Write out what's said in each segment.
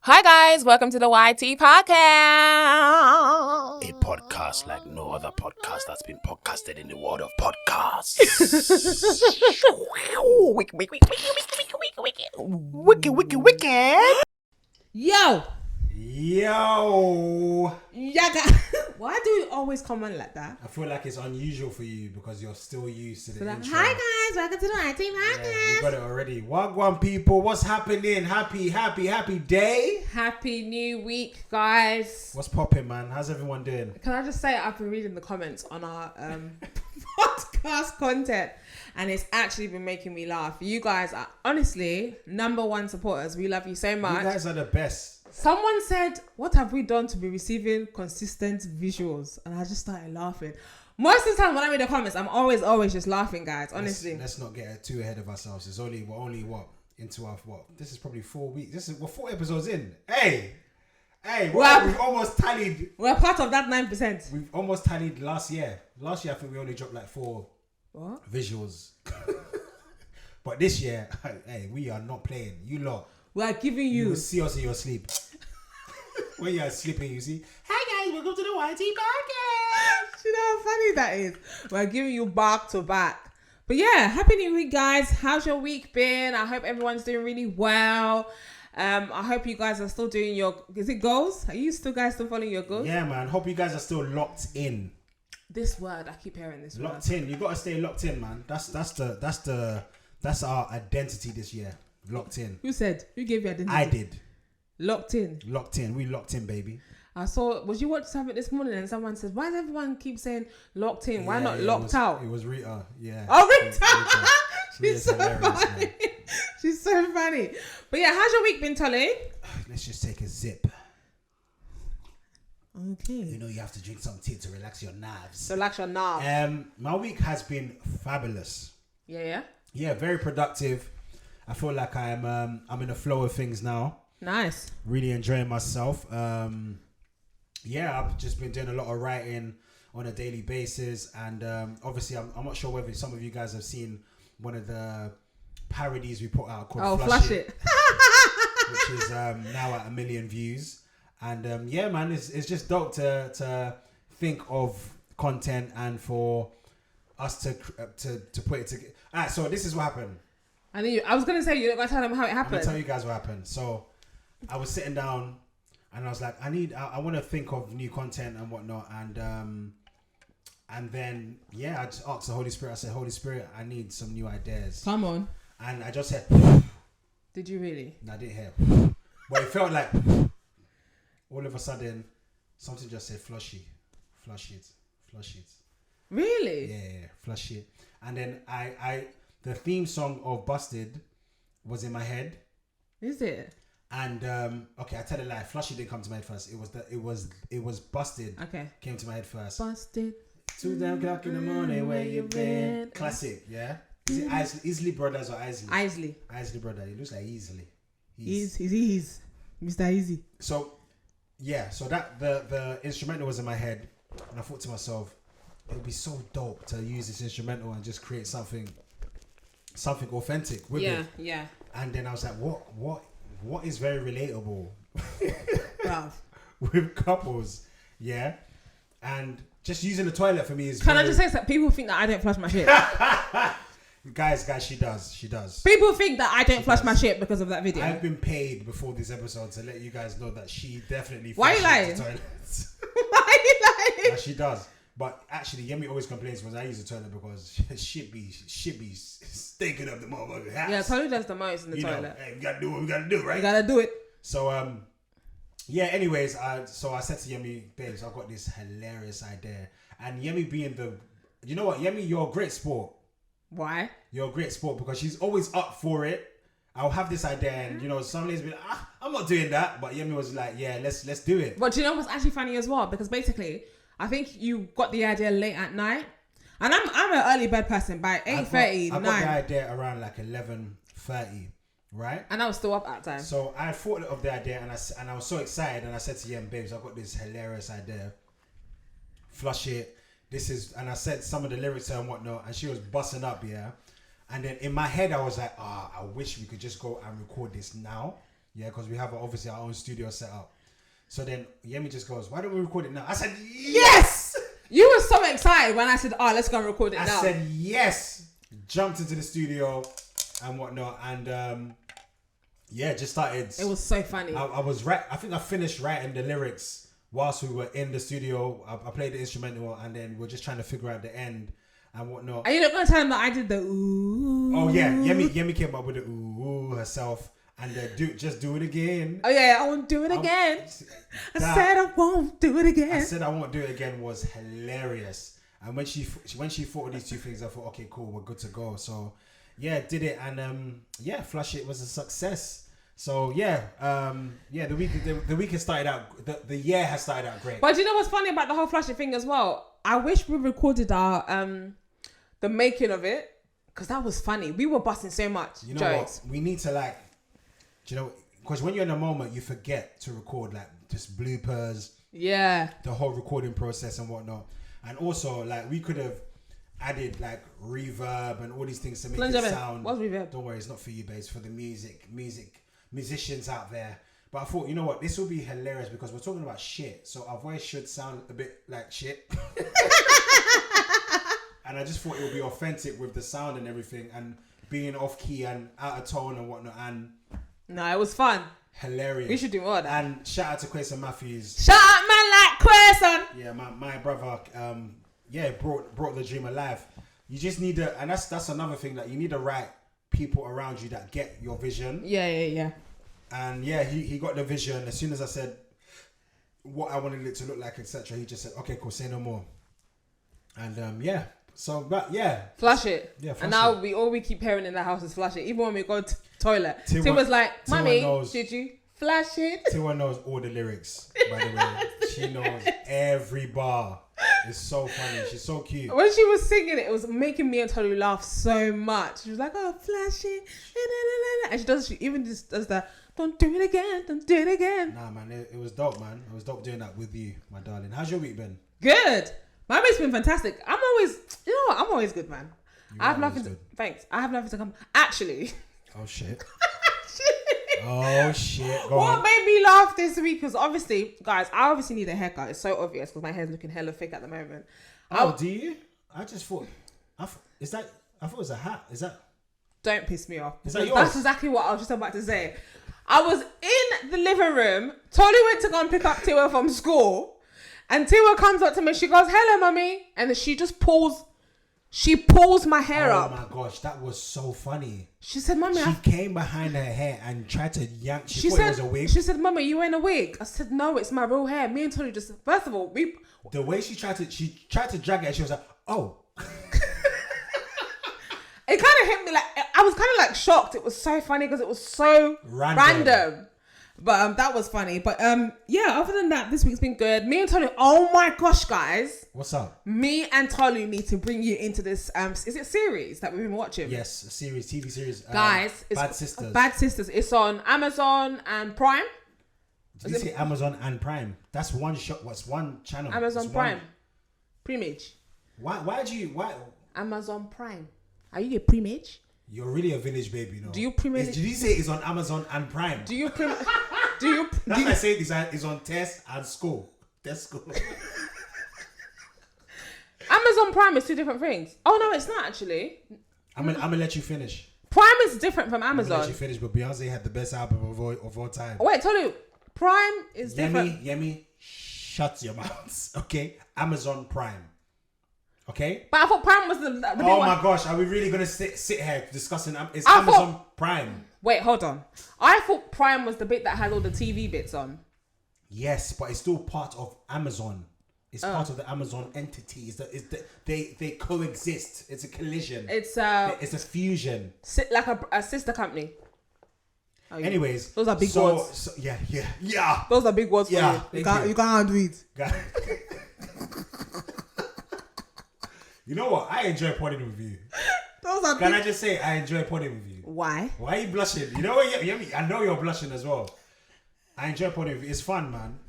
Hi guys, welcome to the YT podcast. A podcast like no other podcast that's been podcasted in the world of podcasts. Wicked. Yo! Yaga. Why do you always comment like that? I feel like it's unusual for you because you're still used to the intro. Hi guys, welcome to the YT podcast. Yeah, you got it already. Wagwan people, what's happening? Happy day. Happy new week, guys. What's popping, man? How's everyone doing? Can I just say I've been reading the comments on our podcast content and it's actually been making me laugh. You guys are honestly number one supporters. We love you so much. You guys are the best. Someone said, what have we done to be receiving consistent visuals? And I just started laughing. Most of the time when I read the comments, I'm always just laughing, guys. Honestly. Let's not get too ahead of ourselves. We're only what? Into our what? This is probably 4 weeks. We're 4 episodes in. Hey, we've almost tallied. We're part of that 9%. We've almost tallied last year. Last year I think we only dropped like 4 visuals. But this year, hey, we are not playing. You lot. We are giving you. You will see us in your sleep. When you are sleeping, you see, hi guys, welcome to the YT podcast. You know how funny that is? We're giving you back to back. But yeah, happy new week, guys. How's your week been? I hope everyone's doing really well. I hope you guys are still doing your, is it goals? Are you guys still following your goals? Yeah, man. Hope you guys are still locked in. This word, I keep hearing this word. Locked in. You got to stay locked in, man. That's our identity this year. Locked in. Who said? Who gave you identity? I did. Locked in. Locked in. We locked in, baby. I saw, was you watching something this morning and someone said, why does everyone keep saying locked in? Why not locked out? It was Rita, yeah. Oh, Rita! She's so funny. Man. She's so funny. But yeah, how's your week been, Tolu? Let's just take a zip. Okay. You know you have to drink some tea to relax your nerves. Relax your nerves. My week has been fabulous. Yeah? Yeah, very productive. I feel like I'm in the flow of things now. Nice. Really enjoying myself. I've just been doing a lot of writing on a daily basis, and obviously I'm not sure whether some of you guys have seen one of the parodies we put out called Flush It. Which is now at 1 million views. And man, it's just dope to think of content and for us to put it together. Alright, so this is what happened. I was going to say, you're not going to tell them how it happened. I'm going to tell you guys what happened. So I was sitting down and I was like, I want to think of new content and whatnot. And then, I just asked the Holy Spirit. I said, Holy Spirit, I need some new ideas. Come on. And I just said, did you really? No, I didn't hear. But it felt like all of a sudden something just said flush it. Really? Yeah, flush it. And then the theme song of Busted was in my head. Is it? And I tell a lie. Flush It didn't come to my head first. It was Busted. Okay. Came to my head first. Busted. 2 damn o'clock in the morning, where you been? Classic, yeah. Is it Isley Brothers or Isley? Isley Brother. It looks like Easily. He's Mr. Easy. So that the instrumental was in my head, and I thought to myself, it would be so dope to use this instrumental and just create something authentic with it. Yeah. And then I was like, what is very relatable with couples, yeah? And just using the toilet for me is. Can I just say that people think that I don't flush my shit? Guys, she does. People think that I don't flush my shit because of that video. I've been paid before this episode to let you guys know that she definitely flushes the toilets. Why are you lying? No, she does. But actually, Yemi always complains when I use the toilet because she be stinking up the motherfucking house. Yeah, Tolu does the most in the toilet. Hey, we gotta do what we gotta do, right? We gotta do it. So anyways, I said to Yemi, babes, I've got this hilarious idea. And Yemi being you know what, Yemi, you're a great sport. Why? You're a great sport because she's always up for it. I'll have this idea, and some ladies be like, I'm not doing that. But Yemi was like, yeah, let's do it. But do you know what's actually funny as well? Because basically, I think you got the idea late at night, and I'm an early bird person. By 8:30, I got the idea around like 11:30, right? And I was still up at that time. So I thought of the idea, and I was so excited, and I said to Yem, babes, I've got this hilarious idea. Flush it. And I said some of the lyrics and whatnot, and she was busting up, yeah. And then in my head, I was like, I wish we could just go and record this now. Yeah, because we have obviously our own studio set up. So then Yemi just goes, why don't we record it now? I said, yes! You were so excited when I said, oh, let's go and record it now. I said, yes! Jumped into the studio and whatnot. And just started. It was so funny. I was right. I think I finished writing the lyrics whilst we were in the studio. I played the instrumental and then we're just trying to figure out the end and whatnot. Are you not going to tell him that I did the ooh? Oh, yeah. Yemi came up with the ooh herself. And just do it again. Oh yeah, I won't do it again. I said I won't do it again. I said I won't do it again was hilarious. And when she thought of these two things, I thought, okay, cool, we're good to go. So yeah, did it, and Flush It was a success. So the week has started out. The year has started out great. But do you know what's funny about the whole Flush It thing as well? I wish we recorded our the making of it, because that was funny. We were busting so much. You know jokes. what? We need to because when you're in a moment, you forget to record just bloopers. Yeah. The whole recording process and whatnot. And also, we could have added, reverb and all these things to make it sound. What's reverb? Don't worry, it's not for you, babes. For the musicians out there. But I thought, you know what? This will be hilarious because we're talking about shit. So our voice should sound a bit like shit. And I just thought it would be authentic with the sound and everything. And being off key and out of tone and whatnot. And no, it was fun. Hilarious. We should do more of that. And shout out to Quason Matthews. Shout out man like Quason. Yeah, my brother brought the dream alive. You just need and that's another thing, that you need the right people around you that get your vision. Yeah. And he got the vision. As soon as I said what I wanted it to look like, etc., he just said, okay, cool, say no more. And Flush it. Yeah, flush and now it. we keep hearing in the house is flush it. Even when we go to toilet. Tim was like, Tiwa Mummy, knows, did you flush it? Tiwa knows all the lyrics, by the way. She knows every bar. It's so funny. She's so cute. When she was singing it was making me and Tolu laugh so much. She was like, oh, flush it. And she even just does that, don't do it again. Nah, man, it was dope, man. It was dope doing that with you, my darling. How's your week been? Good. My week's been fantastic. I'm always good, man. I have nothing to... Thanks. I have nothing to come... Actually... Oh, shit. Oh, shit. Go what on. made me laugh this week? Because obviously, guys, I obviously need a haircut. It's so obvious because my hair's looking hella thick at the moment. Do you? I just thought... I thought it was a hat. Is that... Don't piss me off. Is that yours? That's exactly what I was just about to say. I was in the living room. Tolu went to go and pick up Tiwa from school. And Tiwa comes up to me. She goes, hello, mummy. And then she just pulls my hair up. Oh, my gosh. That was so funny. She said, mummy. She came behind her hair and tried to yank. She thought it was a wig. She said, mummy, you wearing a wig? I said, no, it's my real hair. Me and Tolu just... First of all, the way she tried to drag it, and she was like, oh. It kind of hit me I was kind of shocked. It was so funny because it was so random. But that was funny. But other than that, this week's been good. Me and Tolu, oh my gosh, guys. What's up? Me and Tolu need to bring you into this, is it series that we've been watching? Yes, a TV series. Guys, it's Bad Sisters. Bad Sisters. It's on Amazon and Prime. Did you say Amazon and Prime? That's one shot. What's one channel? Amazon Prime. Primage. Why? Amazon Prime. Are you a Primage? You're really a village baby, you know. Do you Primage? Did you say it's on Amazon and Prime? Do you That's why I say it's on Test and School. Amazon Prime is two different things. Oh no, it's not actually. I'm gonna let you finish. Prime is different from Amazon. I'm gonna let you finish, but Beyonce had the best album of all time. Wait, Tolu, Prime is different. Yemi, shut your mouth. Okay, Amazon Prime. Okay. But I thought Prime was the big Oh one. my gosh, are we really gonna sit here discussing? Amazon Prime. Wait, hold on. I thought Prime was the bit that had all the TV bits on. Yes, but it's still part of Amazon. It's part of the Amazon entity. They coexist. It's a collision. It's a fusion. Like a sister company. Oh, yeah. Anyways, those are big words. So, yeah. Those are big words for you. You can't handle it. You know what? I enjoy podding with you. Can I just say I enjoy podding with you? Why? Why are you blushing? You know what, Yemi? I know you're blushing as well. I enjoy podding with you. It's fun, man.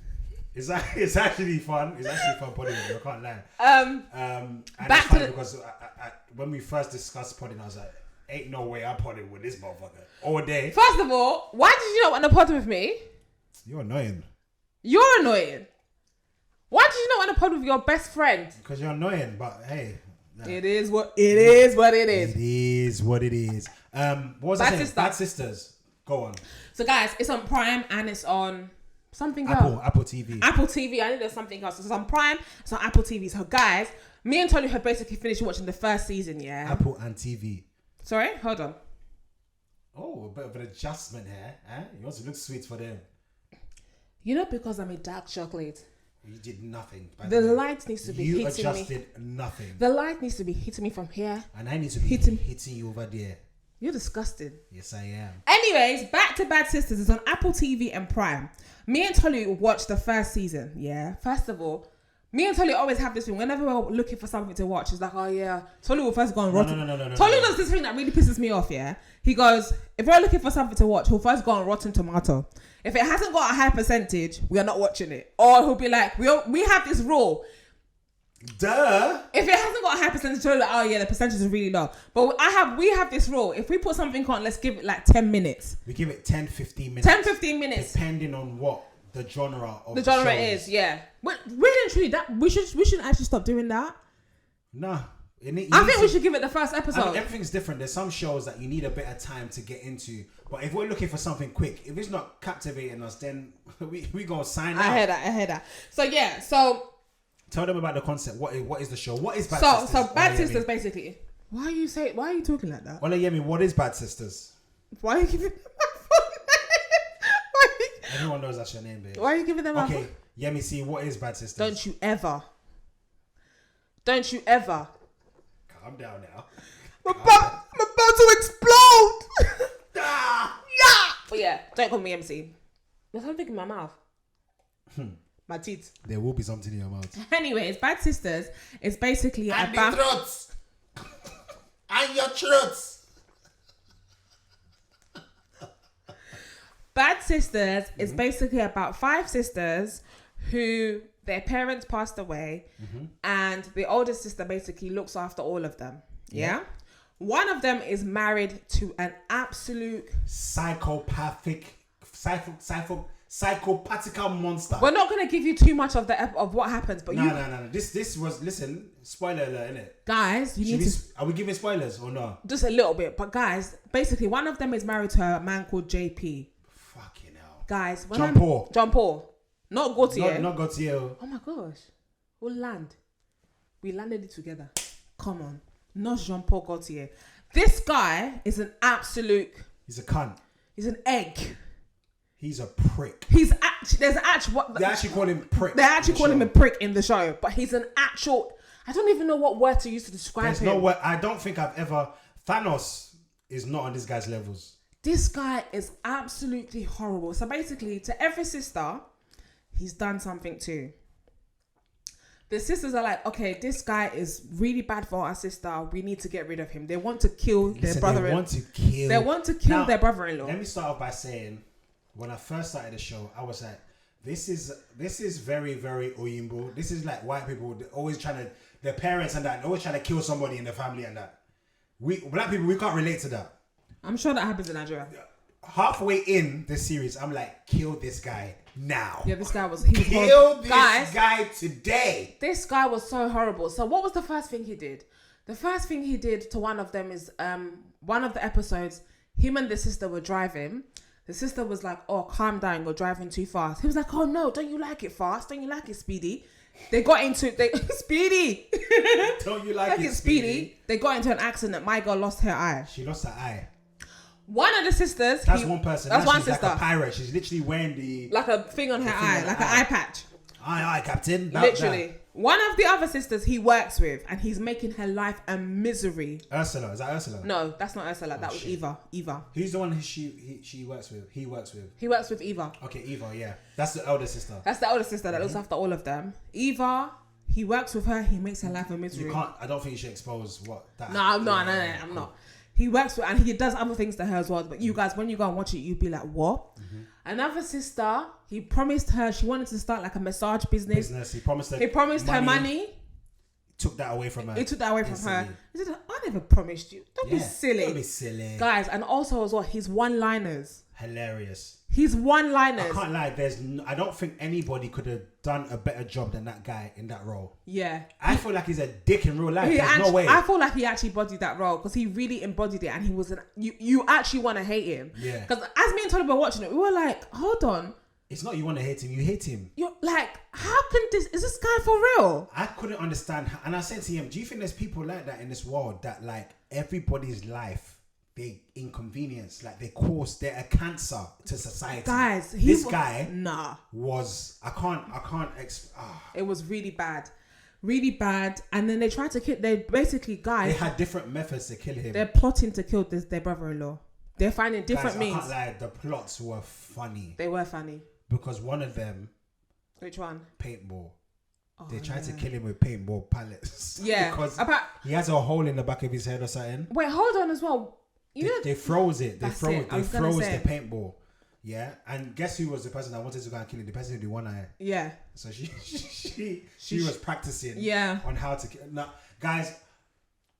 It's actually fun. It's actually fun podding with you. I can't lie. And back it's funny to because when we first discussed podding, I was like, Ain't no way I potted with this motherfucker all day. First of all, why did you not want to pod with me? You're annoying. You're annoying. Why did you not want to pod with your best friend? Because you're annoying, but hey. Nah. It is what it is. What it is. It is what it is. What was I saying? Bad Sisters. Go on. So guys, it's on Prime and it's on something Apple else. TV. Apple TV. I think there's something else. It's on Prime. It's on Apple TV. So guys, me and Tolu have basically finished watching the first season. Yeah. Apple and TV. Sorry, hold on. Oh, a bit of an adjustment here. Eh? You also look sweet for them. You know, because I'm a dark chocolate. You did nothing. The light needs to be hitting me. You adjusted nothing. The light needs to be hitting me from here. And I need to be hitting you over there. You're disgusting. Yes, I am. Anyways, back to Bad Sisters. It's on Apple TV and Prime. Me and Tolu watched the first season. Yeah. First of all, me and Tolu always have this thing. Whenever we're looking for something to watch, it's like, oh yeah. Tolu will first go on Rotten. No. Tolu does this thing that really pisses me off, yeah? He goes, if we're looking for something to watch, he'll first go on Rotten Tomato. If it hasn't got a high percentage, we are not watching it. Or he'll be like, we have this rule. Duh. If it hasn't got a high percentage, like, oh yeah, the percentage is really low. But we have this rule. If we put something on, let's give it like 10 minutes. We give it 10-15 minutes. 10-15 minutes. Depending on what the genre of the genre show is, yeah. But really and truly, that we should actually stop doing that. Nah. I think we should give it the first episode. I mean, everything's different. There's some shows that you need a bit of time to get into. But if we're looking for something quick, if it's not captivating us, then we gonna sign out. I heard that. So yeah, so tell them about the concept. What is the show? What is Bad Sisters? So Bad Sisters basically. Why are you talking like that? Ola Yemi, what is Bad Sisters? Why are you giving them my phone name? Everyone knows that's your name, babe. Why are you giving them my phone? Okay, Yemi, see, what is Bad Sisters? Don't you ever. Calm down now. I'm about to explode. Yeah. But yeah, don't call me MC. There's something in my mouth. My teeth. There will be something in your mouth. Anyways, Bad Sisters is basically and about... the throats. And your throats. Bad Sisters is basically about 5 sisters who their parents passed away and the oldest sister basically looks after all of them. Yeah? One of them is married to an absolute... psychopathical monster. We're not going to give you too much of what happens, but No. This was, listen, spoiler alert, innit? Guys, Are we giving spoilers or no? Just a little bit. But guys, basically one of them is married to a man called JP. Fucking hell. Guys, John Paul. Not Gautier. Not Gautier. Oh my gosh. We'll land. We landed it together. Come on. Not Jean-Paul Gaultier. This guy is an absolute... He's a cunt. He's an egg. He's a prick. He's actually... They actually call him prick. They actually call him a prick in the show. But he's an actual... I don't even know what word to use to describe him. No word. I don't think I've ever... Thanos is not on this guy's levels. This guy is absolutely horrible. So basically, to every sister, he's done something too. The sisters are like, okay, this guy is really bad for our sister. We need to get rid of him. They want to kill their brother-in-law. They want to kill their brother-in-law. Let me start off by saying, when I first started the show, I was like, this is very, very Oyinbo. This is like white people always trying to, their parents and that, always trying to kill somebody in the family and that. We black people, we can't relate to that. I'm sure that happens in Nigeria. Halfway in the series, I'm like, kill this guy now. Yeah, this guy was... Kill this guy today. This guy was so horrible. So what was the first thing he did? The first thing he did to one of them is, one of the episodes, him and the sister were driving. The sister was like, oh, calm down, you're driving too fast. He was like, oh no, don't you like it fast? Don't you like it speedy? They got into... Speedy! Don't you like it speedy? They got into an accident. My girl lost her eye. She lost her eye. One of the sisters... That's one person. That's one sister. Like a pirate. She's literally wearing the... Like a thing on her eye. Like an eye patch. Aye, Captain. Literally. One of the other sisters he works with, and he's making her life a misery. Ursula. Is that Ursula? No, that's not Ursula. That was Eva. Who's the one she works with? He works with? He works with Eva. Okay, Eva, yeah. That's the elder sister. That's the elder sister that looks after all of them. Eva, he works with her. He makes her life a misery. You can't... I don't think you should expose what that... No, I'm not. He works with... And he does other things to her as well. But you guys, when you go and watch it, you'd be like, what? Mm-hmm. Another sister, he promised her... She wanted to start like a massage business. He promised her money. took that away from her. He took that away from instantly. her. He said, I never promised you. Don't be silly. Don't be silly. Guys, and also as well, his one-liners. Hilarious. His one-liners. I can't lie. I don't think anybody could have done a better job than that guy in that role. Yeah. I feel like he's a dick in real life. There's no way. I feel like he actually embodied that role because he really embodied it, and he was you actually want to hate him. Yeah. Because as me and Tolu were watching it, we were like, hold on. It's not you want to hate him. You hate him. You're like, how can is this guy for real? I couldn't understand. And I said to him, do you think there's people like that in this world that like everybody's life, they inconvenience, like they're a cancer to society. Guys, this guy was it was really bad. And then they tried to kill. They had different methods to kill him. They're plotting to kill their brother-in-law. They're finding different means. I can't lie, the plots were funny. They were funny because one of them. Which one? Paintball. They tried to kill him with paintball pallets. Yeah, because he has a hole in the back of his head or something. Wait, hold on as well. They froze it. They froze the paintball. Yeah, and guess who was the person that wanted to go and kill him? The person with the one eye. Yeah. So she was practicing. Yeah. On how to kill. Now, guys,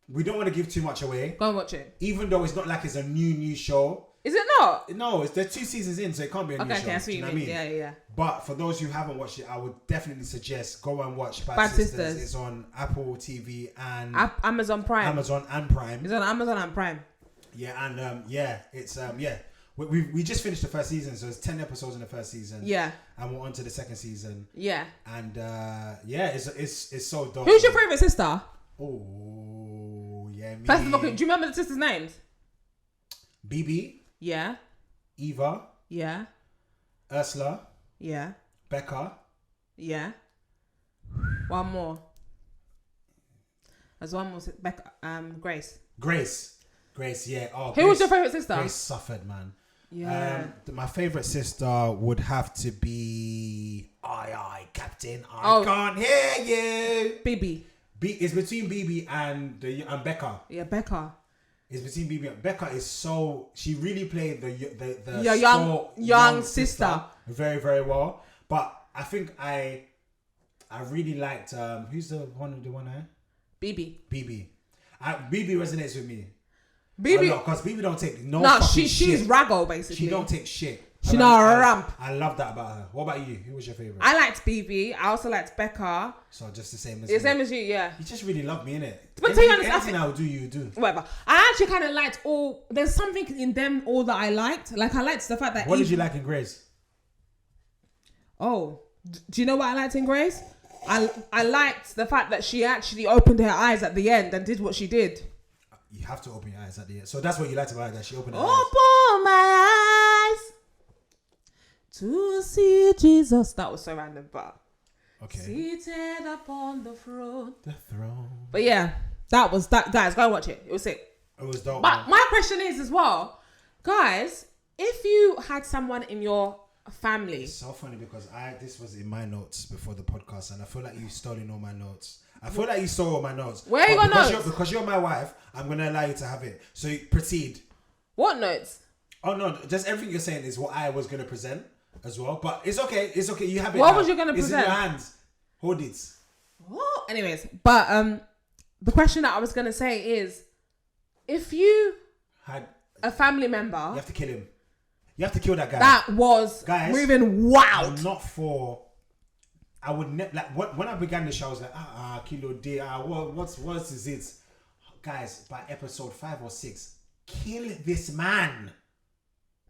we don't want to give too much away. Go and watch it. Even though it's not like it's a new show. Is it not? No, they're 2 seasons in, so it can't be a new show. Okay, I see you know what I mean? Yeah. But for those who haven't watched it, I would definitely suggest go and watch Bad Sisters. It's on Apple TV and Amazon Prime. Amazon and Prime. It's on Amazon and Prime. Yeah, and it's We just finished the first season, so it's 10 episodes in the first season. Yeah. And we're on to the second season. Yeah. And it's so dope. Who's your favourite sister? Oh, Yemi. First of all, do you remember the sisters' names? BB. Yeah. Eva. Yeah. Ursula. Yeah. Becca. Yeah. One more. There's one more. Grace. Grace, yeah. Oh, who was your favourite sister? Grace suffered, man. Yeah. My favourite sister would have to be Captain. I can't hear you. BB. It's between BB and Becca. Yeah, Becca. It's between BB and Becca. She really played the young sister very, very well. But I think I really liked who's the one with the one eye? BB. BB resonates with me. BB, because BB don't take no she's shit. raggle basically. She don't take shit. She's not a ramp. I love that about her. What about you? Who was your favorite? I liked BB. I also liked Becca. So just the same as the same as you, yeah. You just really love me, innit? But to be honest, anything I would do, you do. Whatever. I actually kind of liked all. There's something in them all that I liked. Like I liked the fact that. What did you like in Grace? Oh, do you know what I liked in Grace? I liked the fact that she actually opened her eyes at the end and did what she did. You have to open your eyes at the end. So that's what you liked about her, that she opened her eyes. Open my eyes to see Jesus. That was so random, but okay. Seated upon the throne. The throne. But yeah, that was that. Guys, go and watch it. It was sick. It was dope. But my question is as well, guys, if you had someone in your family. It's so funny because this was in my notes before the podcast, and I feel like you've stolen all my notes. I feel like you stole all my notes. Where are you got notes? Because you're my wife, I'm going to allow you to have it. So proceed. What notes? Oh, no. Just everything you're saying is what I was going to present as well. But it's okay. It's okay. You have it. What was you going to present? It's in your hands. Hold it. Oh, anyways. But the question that I was going to say is, if you had a family member... You have to kill him. You have to kill that guy. That was moving wild. I'm not for... I would never when I began the show. I was like, kilo day. What is it, guys? By episode 5 or 6, kill this man.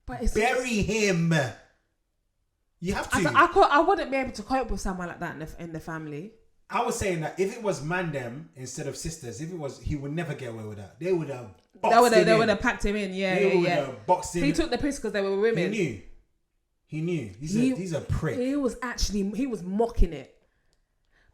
But it's bury him. You have to. I wouldn't be able to cope with someone like that in the family. I was saying that if it was Mandem instead of sisters, if it was, he would never get away with that. They would have. They would have packed him in. They would have boxed him. He took the piss because they were women. He knew. He's a prick. He was mocking it.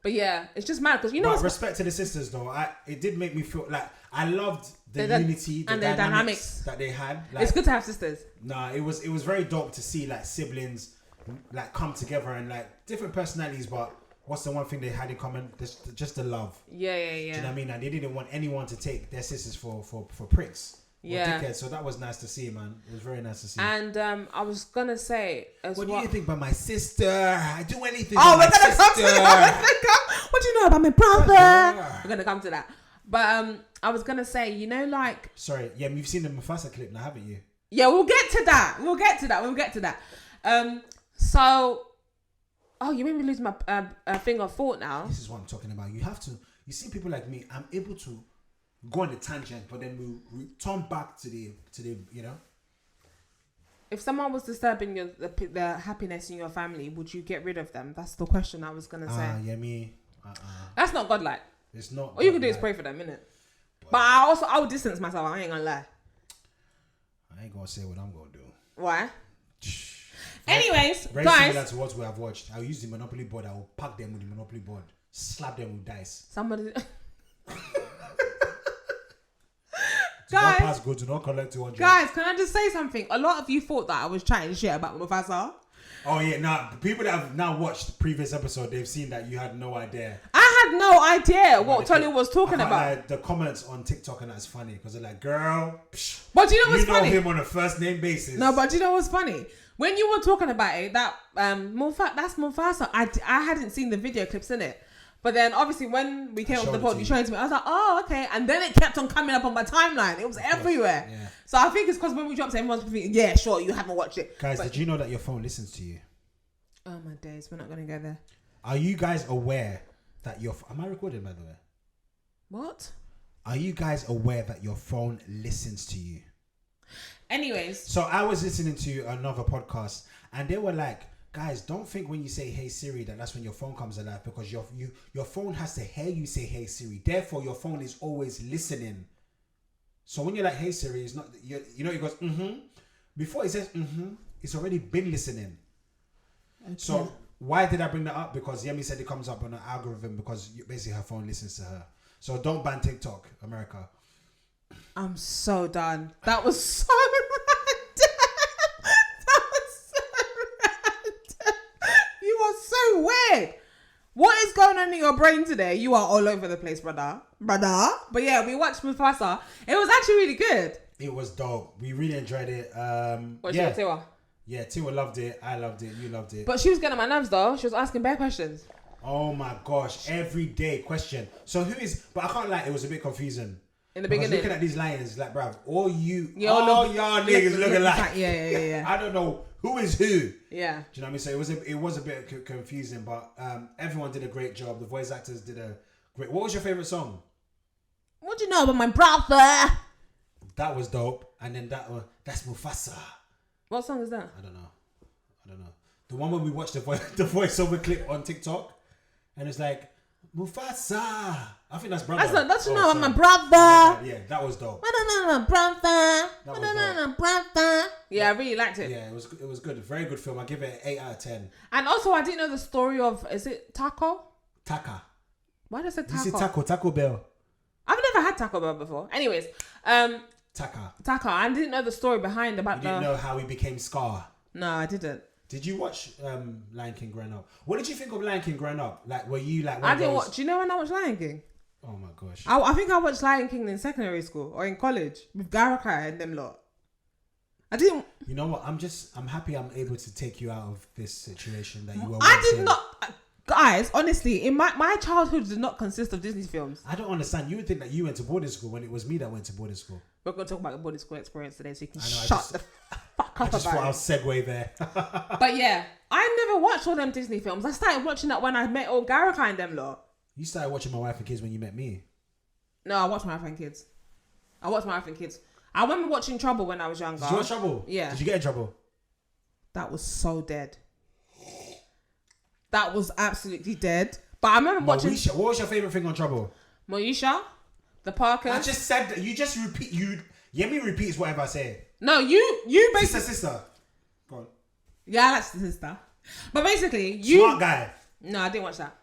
But yeah, it's just mad because respect to the sisters though. It did make me feel like I loved the unity and the dynamics that they had. It's good to have sisters. Nah, it was very dope to see like siblings like come together and like different personalities, but what's the one thing they had in common? Just the love. Yeah. Do you know what I mean? And they didn't want anyone to take their sisters for pricks. dickheads. So that was nice to see, man. It was very nice to see. And I was gonna say as what well. do you think about my sister? I do anything. Oh, with we're my gonna come to sister. that. What do you know about my brother? We're gonna come to that. But I was gonna say, you know, like. Sorry, yeah, you've seen the Mufasa clip now, haven't you? Yeah, we'll get to that. So, you made me lose my thing of thought now. This is what I'm talking about. You have to. You see, people like me, I'm able to go on the tangent, but then we'll return back to the you know. If someone was disturbing the happiness in your family, would you get rid of them? That's the question I was gonna say. Yemi. That's not godlike. It's not. All you can do is pray for them, innit? But I would distance myself. I ain't gonna lie. I ain't gonna say what I'm gonna do. Why? Anyways, very guys. Similar to what we have watched. I'll use the Monopoly board. I will pack them with the Monopoly board. Slap them with dice. Somebody. Do not pass go. Do not collect 200. Guys, can I just say something? A lot of you thought that I was chatting shit about Mufasa. Oh yeah, now the people that have now watched the previous episode, they've seen that you had no idea. I had no idea what Tolu was talking about. The comments on TikTok and that's funny because they're like, "Girl, but do you know what's funny? You know him on a first name basis." No, but do you know what's funny? When you were talking about it, that that's Mufasa. I hadn't seen the video clips in it. But then obviously when we came up with the pod, you showed it to me. I was like, oh, okay. And then it kept on coming up on my timeline. It was everywhere. Yeah. So I think it's because when we dropped it, everyone's thinking, yeah, sure, you haven't watched it. Guys, did you know that your phone listens to you? Oh my days, we're not going to go there. Are you guys aware that am I recording, by the way? What? Are you guys aware that your phone listens to you? Anyways. So I was listening to another podcast and they were like, guys, don't think when you say "Hey Siri" that's when your phone comes alive because your phone has to hear you say "Hey Siri." Therefore, your phone is always listening. So when you're like "Hey Siri," it's not you know it goes "mm-hmm." Before it says "mm-hmm," it's already been listening. Okay. So why did I bring that up? Because Yemi said it comes up on an algorithm because basically her phone listens to her. So don't ban TikTok, America. I'm so done. That was so so weird. What is going on in your brain today? You are all over the place, brother. But yeah, we watched Mufasa. It was actually really good. It was dope. We really enjoyed it. Tiwa? Yeah, Tiwa loved it. I loved it. You loved it. But she was getting on my nerves though. She was asking bare questions. Oh my gosh, every day question. So who is? But I can't lie, it was a bit confusing. In the beginning, looking at these lions, like, bruv, all y'all niggas look alike. Yeah. I don't know who is who. Yeah. Do you know what I mean? So it was a bit confusing, but everyone did a great job. The voice actors did a great. What was your favorite song? What do you know about my brother? That was dope. And then that's Mufasa. What song is that? I don't know. The one where we watched the voiceover clip on TikTok, and it's like Mufasa. I think that's brother. That's you know about my brother. Yeah, that was dope. Brother. Yeah, I really liked it. Yeah, it was good. Very good film. I give it an 8 out of 10. And also, I didn't know the story of, is it Taco? Taka. Why does it Taco? You say Taco Bell. I've never had Taco Bell before. Anyways, Taka. I didn't know the story behind You didn't know how he became Scar. No, I didn't. Did you watch Lion King growing up? What did you think of Lion King growing up? Like, were you like? I didn't watch. Do you know when I watched Lion King? Oh my gosh. I think I watched Lion King in secondary school or in college with Garakai and them lot. I didn't. You know what? I'm happy I'm able to take you out of this situation that you were. I did not. Guys, honestly, in my childhood did not consist of Disney films. I don't understand. You would think that you went to boarding school when it was me that went to boarding school. We're going to talk about the boarding school experience today, so you can shut the fuck up about it. I just thought I'll segue there. But yeah, I never watched all them Disney films. I started watching that when I met all Garakai and them lot. You started watching My Wife and Kids when you met me. No, I watched My Wife and Kids. I remember watching Trouble when I was younger. Did you watch Trouble? Yeah. Did you get in trouble? That was so dead. That was absolutely dead. But I remember watching... What was your favourite thing on Trouble? Moesha, the Parkers. I just said that. You just repeat. Yemi repeats whatever I say. No, you basically... Sister. Go on. Yeah, that's the sister. But basically, you... Smart Guy. No, I didn't watch that.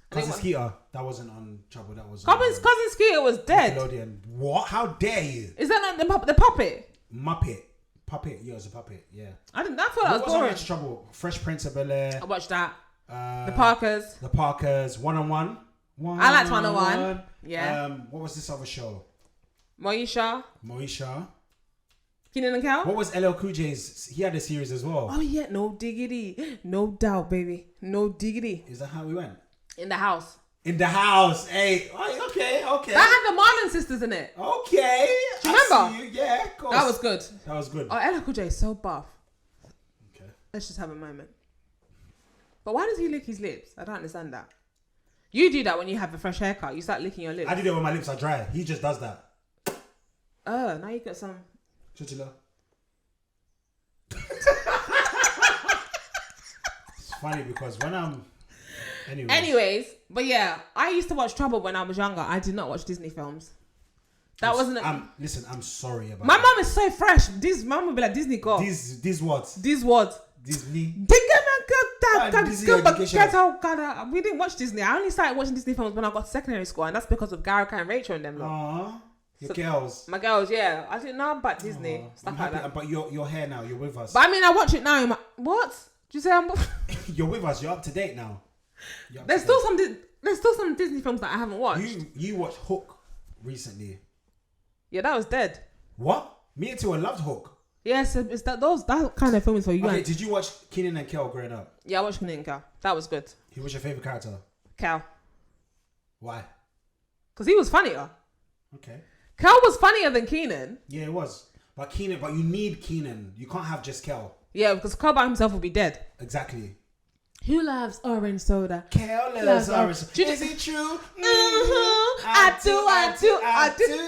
Cousin Skeeter. That wasn't on Trouble. That was Cousin Skeeter was dead. Nickelodeon. What? How dare you? Is that not the puppet? Muppet. Puppet. Yeah, it was a puppet. Yeah. I thought that was boring. On Trouble? Fresh Prince of Bel-Air. I watched that. The Parkers. The Parkers. One-on-One. I liked 101. Yeah. What was this other show? Moesha. Keenan and Kel. What was LL Cool J's? He had a series as well. Oh yeah, no diggity, no doubt, baby, no diggity. Is that how we went? In the house. Hey, okay. That had the Marlon sisters in it. Okay. Do you remember? Yeah, of course. That was good. Oh, LL Cool J is so buff. Okay. Let's just have a moment. But why does he lick his lips? I don't understand that. You do that when you have a fresh haircut. You start licking your lips. I do that when my lips are dry. He just does that. Oh, now you got some. Chuchula. It's funny because when I'm... Anyways, but yeah, I used to watch Trouble when I was younger. I did not watch Disney films. Listen, I'm sorry about my mom is so fresh. This mom would be like, Disney girl. This what? Disney. We didn't watch Disney. I only started watching Disney films when I got to secondary school, and that's because of Garrick and Rachel and them. Aww. Your girls. My girls, yeah. I didn't know about Disney. Stuff like that. But you're here now. You're with us. But I mean, I watch it now. What? Did you say I'm... You're with us. You're up to date now. There's still some Disney films that I haven't watched. You watched Hook recently. Yeah, that was dead. What? Me and Tua loved Hook. Yes, it's that kind of film is for you. Okay, did you watch Keenan and Kel growing up? Yeah, I watched Keenan and Kel. That was good. Who was your favorite character? Kel. Why? Because he was funnier. Okay. Kel was funnier than Keenan. Yeah, it was. But you need Keenan. You can't have just Kel. Yeah, because Kel by himself would be dead. Exactly. Who loves orange soda? Kel loves orange soda. Is it true? Mm-hmm. I do.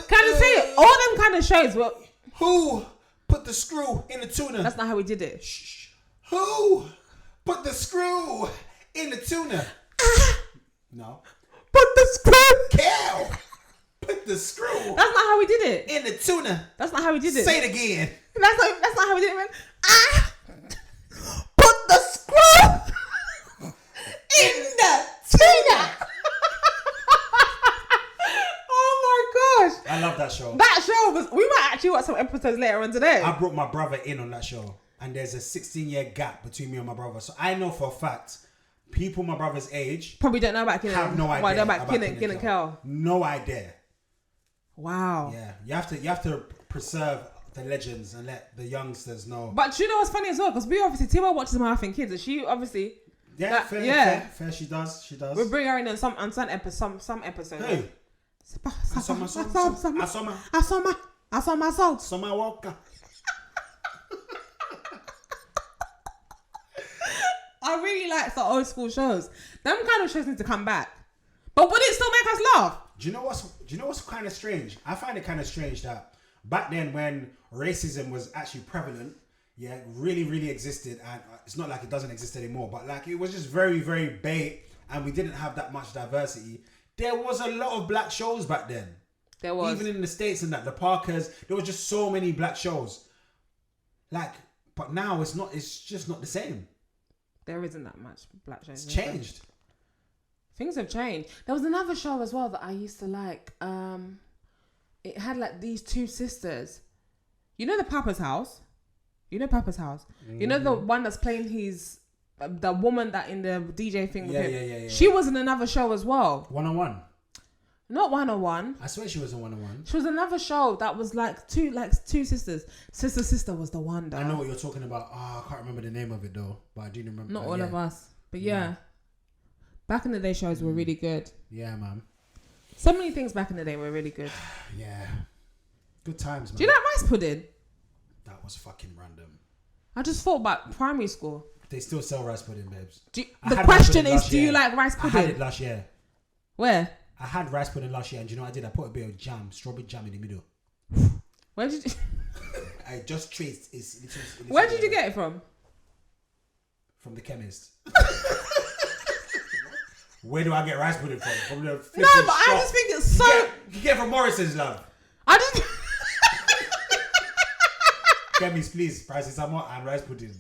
Can I say it? All them kind of shows were... Who put the screw in the tuna? That's not how we did it. Shh. Who put the screw in the tuna? No. Put the screw. Kel. Put the screw. That's not how we did it. In the tuna. That's not how we did it. Say it again. That's not how we did it, man. Put the screw in the tuna. Oh my gosh. I love that show. That show was... We might actually watch some episodes later on today. I brought my brother in on that show. And there's a 16-year gap between me and my brother. So I know for a fact, people my brother's age... Probably don't know about Keenan. Have no idea. Well, know about Keenan and Kel. No idea. Wow. Yeah. You have to preserve the legends and let the youngsters know. But you know what's funny as well? Because we obviously... Tima watches my Having Kids. And she obviously... Yeah, fair. She does. We'll bring her in on some episode. Hey. I saw my walker. I really like the old school shows. Them kind of shows need to come back. But would it still make us laugh? Do you know what's kind of strange? I find it kind of strange that back then when racism was actually prevalent, yeah, really, really existed, and it's not like it doesn't exist anymore, but like it was just very, very bait, and we didn't have that much diversity. There was a lot of black shows back then. There was. Even in the States and that, the Parkers, there was just so many black shows. Like, but now it's just not the same. There isn't that much black shows. It's changed. Things have changed. There was another show as well that I used to like. It had like these two sisters. You know the Papa's House? Mm-hmm. You know the one that's playing his... the woman that in the DJ thing with him? Yeah. She was in another show as well. 101. Not 101. I swear she was in 101. She was another show that was like two sisters. Sister was the one though. I know what you're talking about. Oh, I can't remember the name of it though, but I do remember. Not all of us, but yeah. Back in the day, shows were really good. Yeah, man. So many things back in the day were really good. Yeah, good times, man. Do you like rice pudding? That was fucking random. I just thought about primary school. They still sell rice pudding, babes. The question is, do you like rice pudding? I had it last year. Where? I had rice pudding last year, and do you know what I did? I put a bit of jam, strawberry jam in the middle. Where did you... I just traced it. Where did you get it from? From the chemist. Where do I get rice pudding from? From the No, but shop. I just think it's so... You get it from Morrison's, love. I just... Chemist, please. Prices are more and rice pudding.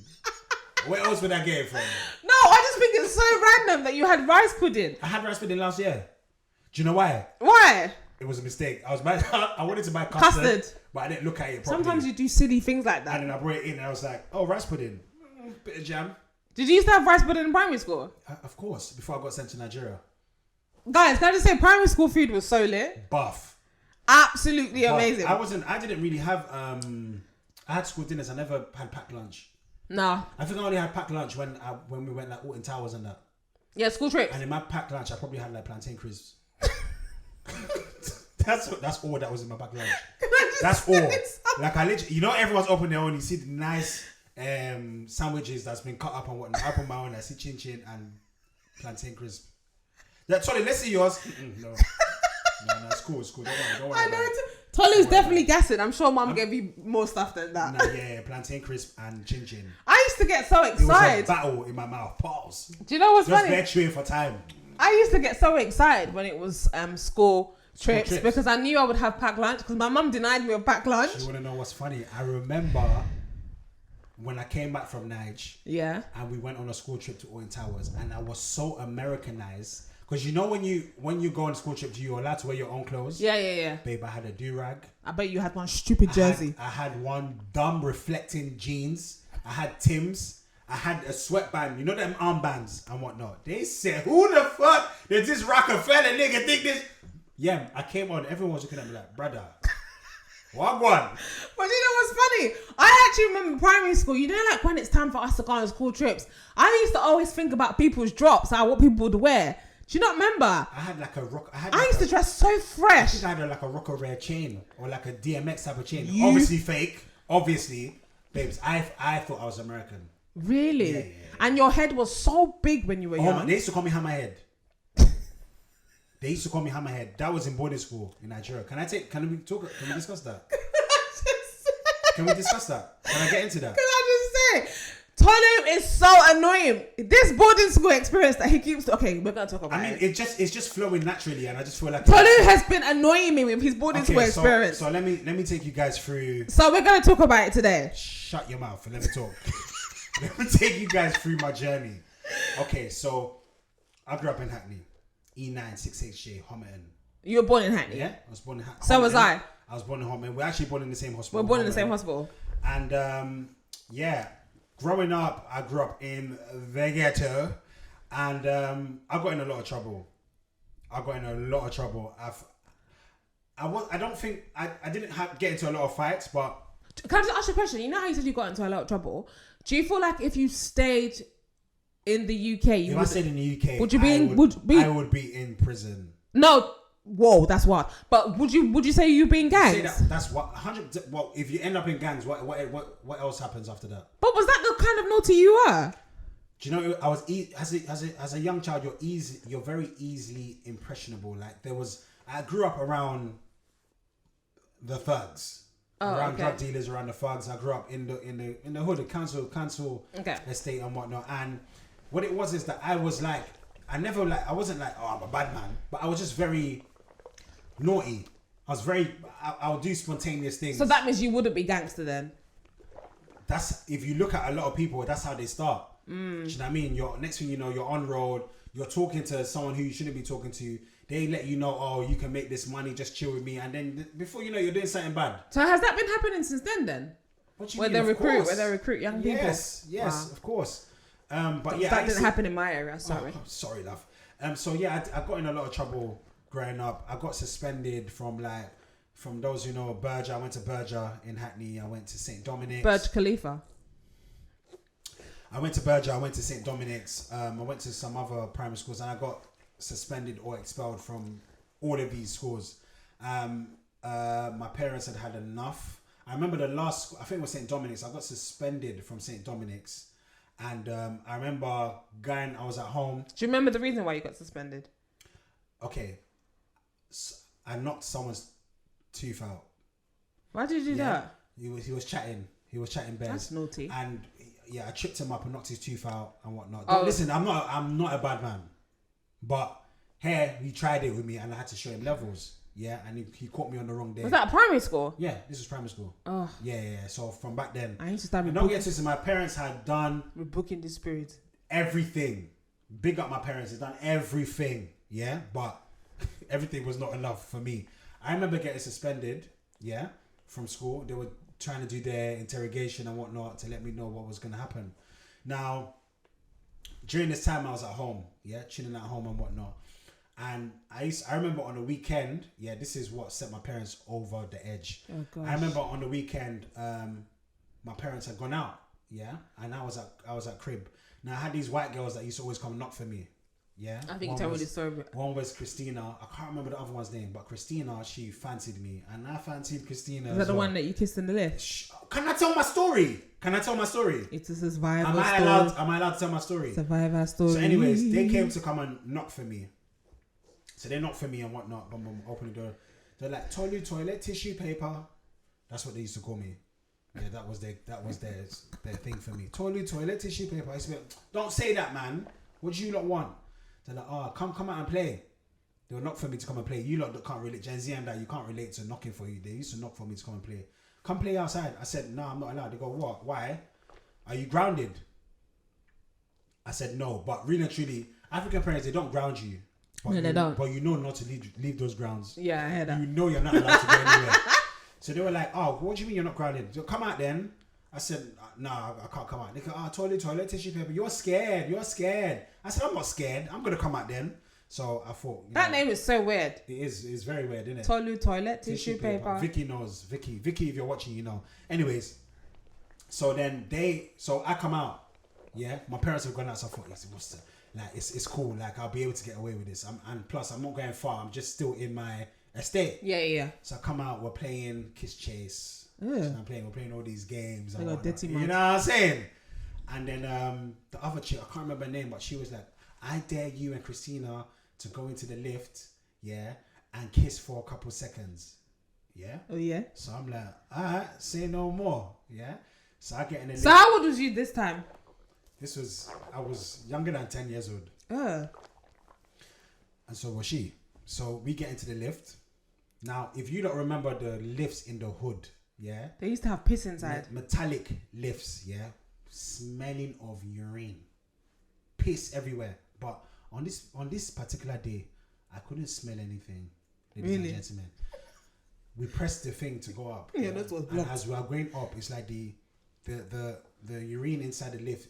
Where else would I get it from? No, I just think it's so random that you had rice pudding. I had rice pudding last year. Do you know why? Why? It was a mistake. I wanted to buy custard, but I didn't look at it properly. Sometimes you do silly things like that. And then I brought it in and I was like, oh, rice pudding. Bit of jam. Did you used to have rice pudding in primary school? Of course, before I got sent to Nigeria. Guys, can I just say primary school food was so lit? Buff. Absolutely amazing. I didn't really have, I had school dinners. I never had packed lunch. No. I think I only had packed lunch when we went like Alton Towers and that. Yeah, school trips. And in my packed lunch, I probably had like plantain crisps. That's all that was in my packed lunch. That's all. Like I literally, you know, everyone's open their own. You see the nice sandwiches that's been cut up and whatnot. I open my own. I see chin chin and plantain crisp. Yeah, sorry, let's see yours. No, it's cool. Don't worry. I know. Tolu's definitely guessing. I'm sure Mum gave you more stuff than that. Nah, yeah, plantain crisp and chin chin. I used to get so excited. It was a battle in my mouth. Pause. Do you know what's funny? Just chewing for time. I used to get so excited when it was school trips because I knew I would have packed lunch because my mum denied me of packed lunch. You want to know what's funny? I remember when I came back from Nige. Yeah. And we went on a school trip to Alton Towers, and I was so Americanized. Because you know when you go on a school trip, you're allowed to wear your own clothes. Yeah. Babe, I had a do-rag. I bet you had one stupid jersey. I had one dumb reflecting jeans. I had Timbs. I had a sweatband. You know them armbands and whatnot. They said, who the fuck did this Rockefeller nigga think this? Yeah, I came on. Everyone was looking at me like, brother. What one? But you know what's funny? I actually remember primary school. You know, like when it's time for us to go on school trips, I used to always think about people's drops, like what people would wear. Do you not remember? I had like a rock. I used to dress so fresh. I think I had like a Rocker Rare chain or like a DMX type of chain. Obviously fake. Obviously, babes. I thought I was American. Really? Yeah. And your head was so big when you were young. They used to call me Hammerhead. They used to call me Hammerhead. That was in boarding school in Nigeria. Can we discuss that? Can we discuss that? Can I get into that? Can I just say, Tolu is so annoying. This boarding school experience that he keeps. Okay, we're gonna talk about. I mean, it's just flowing naturally, and I just feel like Tolu has been annoying me with his boarding school experience. So let me take you guys through. So we're gonna talk about it today. Shut your mouth and let me talk. Let me take you guys through my journey. Okay, so I grew up in Hackney, E9 6HJ Homerton. You were born in Hackney. Yeah, I was born in Hackney. So was I. I was born in Homerton. We're actually born in the same hospital. We're born in the same hospital. And yeah. Growing up, I grew up in the ghetto, and I got in a lot of trouble. I didn't get into a lot of fights, but can I just ask you a question? You know how you said you got into a lot of trouble? Do you feel like if you stayed in the UK, I stayed in the UK, I would be in prison. No. Whoa, that's what. But would you say you'd be in gangs? That's what 100. Well, if you end up in gangs, what else happens after that? But was that the kind of naughty you were? Do you know? I was as a young child. You're very easily impressionable. Like I grew up around the thugs, around drug dealers, around the thugs. I grew up in the hood, the council estate and whatnot. And what it was is that I was like, I wasn't like, oh, I'm a bad man, but I was just very naughty. I'll do spontaneous things. So that means you wouldn't be gangster then? That's, if you look at a lot of people, that's how they start. Do you know what I mean? Next thing you know, you're on road, you're talking to someone who you shouldn't be talking to. They let you know, oh, you can make this money, just chill with me. And then before you know, you're doing something bad. So has that been happening since then? What do you mean? Where they recruit young people? Yes, wow. Of course. But yeah, that didn't happen in my area. Sorry. Oh, sorry, love. So yeah, I got in a lot of trouble growing up. I got suspended from those who know Berger. I went to Berger in Hackney. I went to St. Dominic's. Burj Khalifa. I went to Berger. I went to St. Dominic's. I went to some other primary schools, and I got suspended or expelled from all of these schools. My parents had enough. I remember the last school, I think it was St. Dominic's. I got suspended from St. Dominic's. And I remember I was at home. Do you remember the reason why you got suspended? Okay. So I knocked someone's tooth out. Why did you do that? He was chatting. He was chatting bears. That's naughty. And yeah, I tripped him up and knocked his tooth out and whatnot. Listen, I'm not a bad man. But here, he tried it with me and I had to show him levels. Yeah, and he caught me on the wrong day. Was that primary school? Yeah, this was primary school. Oh. Yeah. So from back then, I used to start don't get twisted. My parents had done rebooking the spirit. Everything. Big up my parents. They've done everything. Yeah, but everything was not enough for me. I remember getting suspended. Yeah, from school. They were trying to do their interrogation and whatnot to let me know what was going to happen. Now, during this time, I was at home. Yeah, chilling at home and whatnot. And I remember on the weekend, yeah, this is what set my parents over the edge. Oh, gosh. I remember on the weekend, my parents had gone out, yeah, and I was at crib. Now I had these white girls that used to always come knock for me, yeah. I think you told me this story. One was Christina. I can't remember the other one's name, but Christina, she fancied me, and I fancied Christina. Is that the one that you kissed in the lift? Can I tell my story? It is a survivor story. Am I allowed to tell my story? Survivor story. So, anyways, they came to come and knock for me. So they knocked for me and whatnot. Boom, boom, open the door. They're like, Tolu, toilet tissue paper. That's what they used to call me. Yeah, that was their thing for me. Tolu, toilet tissue paper. I used to be like, don't say that, man. What do you lot want? They're like, come out and play. They were knock for me to come and play. You lot that can't relate, Gen Z and that, you can't relate to knocking for you. They used to knock for me to come and play. Come play outside. I said, no, I'm not allowed. They go, what? Why? Are you grounded? I said, no. But really and truly, African parents, they don't ground you. But no, they don't. But you know not to leave those grounds. Yeah, I heard that. You know you're not allowed to go anywhere. So they were like, oh, what do you mean you're not grounded? So come out then. I said, nah, I can't come out. They go, toilet tissue paper. You're scared. I said, I'm not scared. I'm going to come out then. So I thought... That name is so weird. It is. It's very weird, isn't it? Tolu, toilet tissue paper. Vicky knows. Vicky, if you're watching, you know. Anyways, so I come out. Yeah, my parents have gone out. So I thought, it's cool. Like, I'll be able to get away with this. And plus, I'm not going far. I'm just still in my estate. Yeah. So I come out. We're playing Kiss Chase. So we're playing all these games. And dirty you know what I'm saying? And then the other chick, I can't remember her name, but she was like, I dare you and Christina to go into the lift, yeah, and kiss for a couple seconds, yeah. Oh yeah. So I'm like, all right, say no more, yeah. So I get in the lift. So how old was you this time? I was younger than 10 years old. And so was she. So we get into the lift. Now, if you don't remember the lifts in the hood, yeah. They used to have piss inside. Metallic lifts, yeah. Smelling of urine. Piss everywhere. But on this particular day, I couldn't smell anything. Ladies and gentlemen. We pressed the thing to go up. Yeah, that was blocked. And as we are going up, it's like the urine inside the lift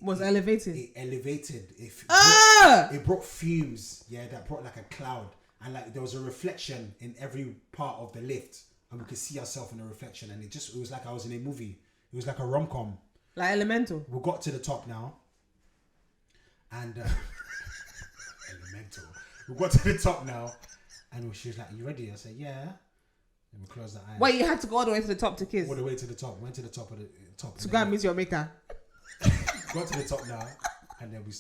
was elevated. It elevated. It brought fumes. Yeah, that brought like a cloud, and like there was a reflection in every part of the lift, and we could see ourselves in the reflection, and it was like I was in a movie. It was like a rom-com. Like Elemental. We got to the top now, and Elemental. We got to the top now, and she was like, "You ready?" I said, "Yeah." And we closed the eyes. Wait, you had to go all the way to the top to kiss? All the way to the top. Went to the top of the top. To go and meet your maker. Got to the top now, and then we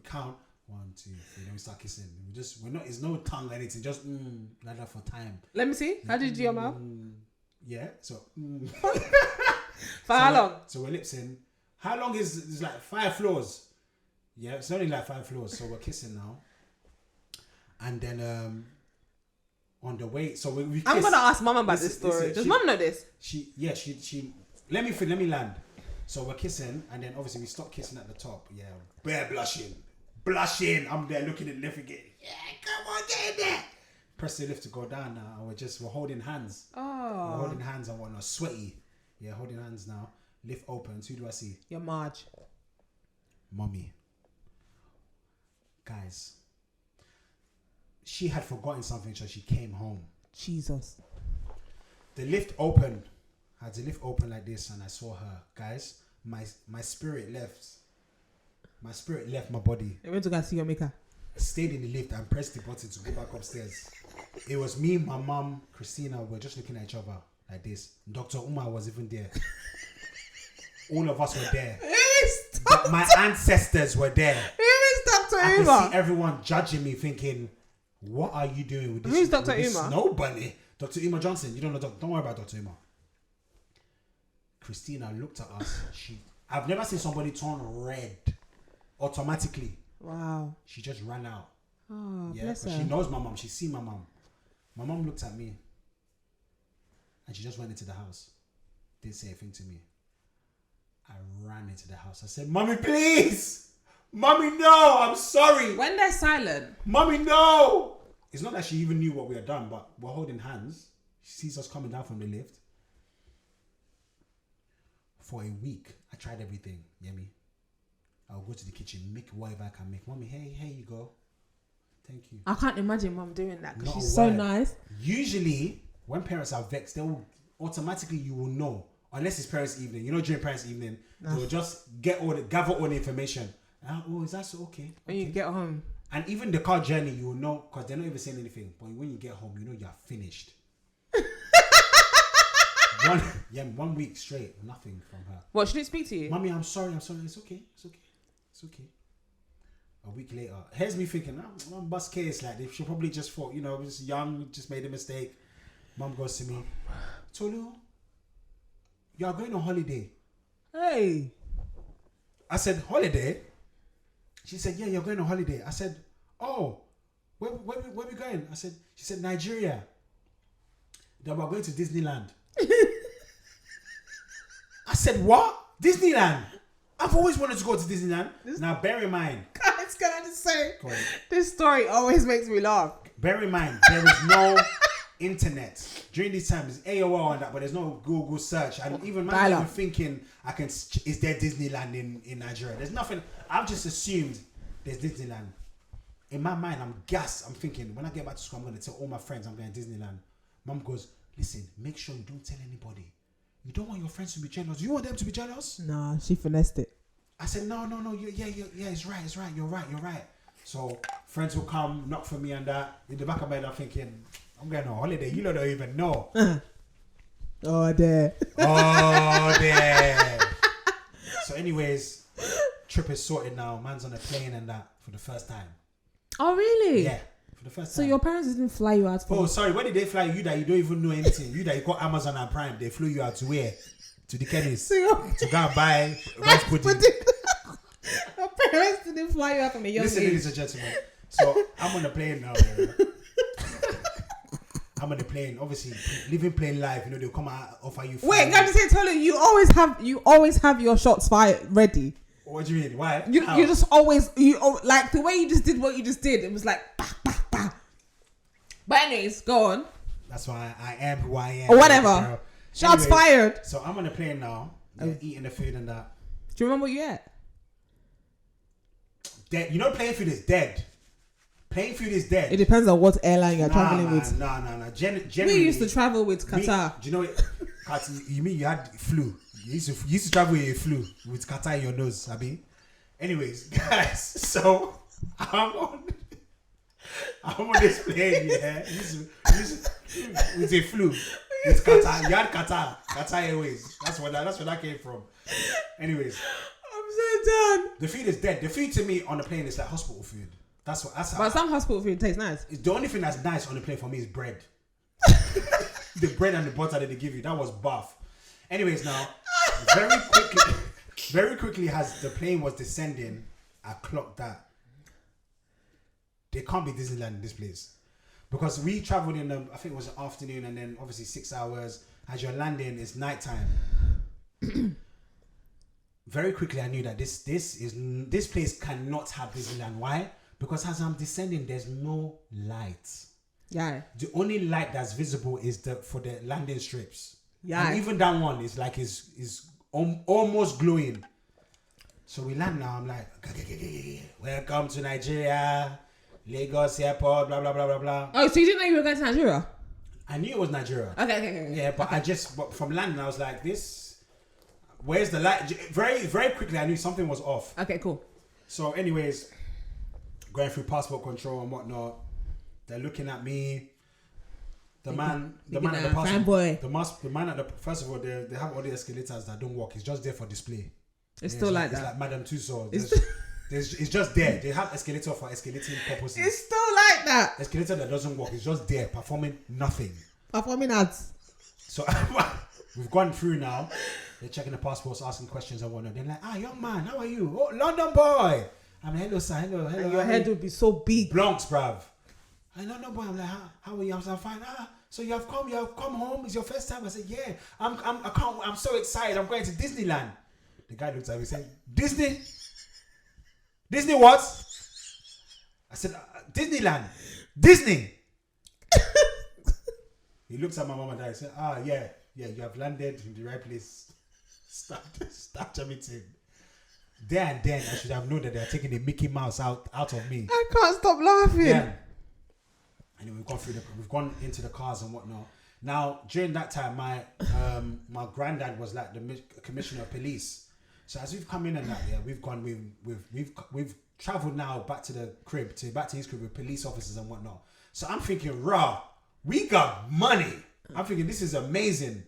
count 1, 2, 3. Then we start kissing. It's no tongue or anything. Just like that for time. Let me see. How did you do your mouth? Yeah. So. For how long? So we're lips in. How long is it's like 5 floors? Yeah, it's only like 5 floors. So we're kissing now, and then on the way, so we kiss. I'm gonna ask Mom about this story. Does Mom know this? She. Let me land. So we're kissing, and then obviously we stop kissing at the top. Yeah, bare blushing. I'm there looking at the lift again. Yeah, come on, get in there. Press the lift to go down now, and we're holding hands. Oh. We're holding hands and whatnot, sweaty. Yeah, holding hands now. Lift opens. Who do I see? Your Marge. Mommy. Guys. She had forgotten something, so she came home. Jesus. The lift opened. I had the lift open like this, and I saw her. Guys, my spirit left. My spirit left my body. You went to go see your maker. I stayed in the lift and pressed the button to go back upstairs. It was me, my mom, Christina. We were just looking at each other like this. Dr. Umar was even there. All of us were there. My ancestors were there. Who is Dr. Umar? I could see everyone judging me, thinking, "What are you doing with this?" Who's Dr. Umar? Nobody. Dr. Umar Johnson. You don't know. Don't worry about Dr. Umar. Christina looked at us. I've never seen somebody turn red automatically. Wow. She just ran out. Oh, yeah, bless her. She knows my mom. She's seen my mom. My mom looked at me, and she just went into the house. Didn't say anything to me. I ran into the house. I said, "Mommy, please! Mommy, no! I'm sorry!" When they're silent. "Mommy, no!" It's not that she even knew what we had done, but we're holding hands. She sees us coming down from the lift. For a week, I tried everything, Yemi. I'll go to the kitchen, make whatever I can make. "Mommy, hey, here you go. Thank you. I can't imagine mum doing that because Not she's a so word. nice. Usually, when parents are vexed, they will automatically, you will know. Unless it's parents' evening. You know, during parents' evening, they'll just gather all the information. Oh, is that so? Okay. When you get home. And even the car journey, you will know, because they're not even saying anything. But when you get home, you know you're finished. 1 week straight, nothing from her. What, she didn't speak to you? Mommy, I'm sorry. It's okay. A week later, here's me thinking, I'm bust case. Like, she probably just thought, I was young, just made a mistake. Mom goes to me, Tolu, you are going on holiday. Hey. I said, holiday? She said, yeah, you're going on holiday. I said, oh, where we going? She said, Nigeria. Then we're going to Disneyland. I said, what? Disneyland? I've always wanted to go to Disneyland. Now, bear in mind. Guys, can I just say, this story always makes me laugh. Bear in mind, there is no internet. During these times, there's AOL and that, but there's no Google search. And even I'm thinking, is there Disneyland in Nigeria? There's nothing. I've just assumed there's Disneyland. In my mind, I'm gassed. I'm thinking, when I get back to school, I'm going to tell all my friends I'm going to Disneyland. Mom goes, listen, make sure you don't tell anybody. You don't want your friends to be jealous. You want them to be jealous? Nah, she finessed it. I said, no. Yeah, it's right. You're right. So friends will come, knock for me and that. In the back of my head, I'm thinking, I'm going on holiday. You don't even know. Oh, there. So anyways, trip is sorted now. Man's on a plane and that for the first time. Oh, really? Yeah, for the first So time. your parents didn't fly you out for... Oh, sorry. When did they fly you that you don't even know anything? You that you got Amazon and Prime. They flew you out to where? To the chemist. To go and buy rice pudding. Your parents didn't fly you out from a young age. Listen, ladies and gentlemen. So I'm on the plane now. I'm on the plane. Obviously, living plain life. They'll come out offer you. Wait, can I just say, Tolu, you always have your shots fired ready. What do you mean? Why? You just always like the way you just did what you just did. It was like bah, bah, bah. But anyways, go on. That's why I am who I am. Or whatever. Shots fired. So I'm on the plane now. Eating the food and that. Do you remember what you ate? Dead. Plain food is dead. Plain food is dead. It depends on what airline you're traveling with. No. Generally, we used to travel with Qatar. Do you know it? You mean you had flu? You used to travel with a flu with Qatar in your nose, Abi. Anyways, guys, so I'm on this plane, yeah. With a flu. With Qatar. You had Qatar Airways. That's where that came from. Anyways. I'm so done. The food is dead. The food to me on the plane is like hospital food. But some hospital food tastes nice. The only thing that's nice on the plane for me is bread. The bread and the butter that they give you, that was buff. Anyways, now, very quickly as the plane was descending, I clocked that there can't be Disneyland in this place. Because we traveled in, I think it was the afternoon, and then obviously 6 hours. As you're landing, it's nighttime. Very quickly, I knew that this place cannot have Disneyland. Why? Because as I'm descending, there's no light. Yeah. The only light that's visible is for the landing strips. Yeah. And even that one is like is almost glowing. So we land now. I'm like, welcome to Nigeria, Lagos airport, blah blah blah blah blah. Oh, so you didn't know you were going to Nigeria? I knew it was Nigeria. Okay. Yeah, but but from landing, I was like, where's the light? Very, very quickly, I knew something was off. Okay, cool. So, anyways, going through passport control and whatnot, they're looking at me. The man at the passport, the man at the first of all, they have all the escalators that don't work. It's just there for display. It's still like that. It's like Madame Tussauds. It's just there. They have escalator for escalating purposes. It's still like that. Escalator that doesn't work. It's just there performing nothing. Performing ads. So we've gone through now. They're checking the passports, asking questions and whatnot. They're like, young man, how are you? Oh, London boy. I'm like, hello, sir. Hello. And your head would be so big. Bronx, bruv. London boy. I'm like, how are you? I'm fine. So you have come home. It's your first time. I said, yeah. I'm so excited. I'm going to Disneyland. The guy looked at me and said, Disney? Disney what? I said, Disneyland. Disney. He looks at my mom and dad and said, yeah, you have landed in the right place. Start everything. there and then I should have known that they're taking the Mickey Mouse out of me. I can't stop laughing. Yeah. And we've gone into the cars and whatnot. Now during that time, my granddad was like the commissioner of police. So as we've come in and that, yeah, we've traveled now back to his crib with police officers and whatnot. So I'm thinking, we got money. I'm thinking this is amazing.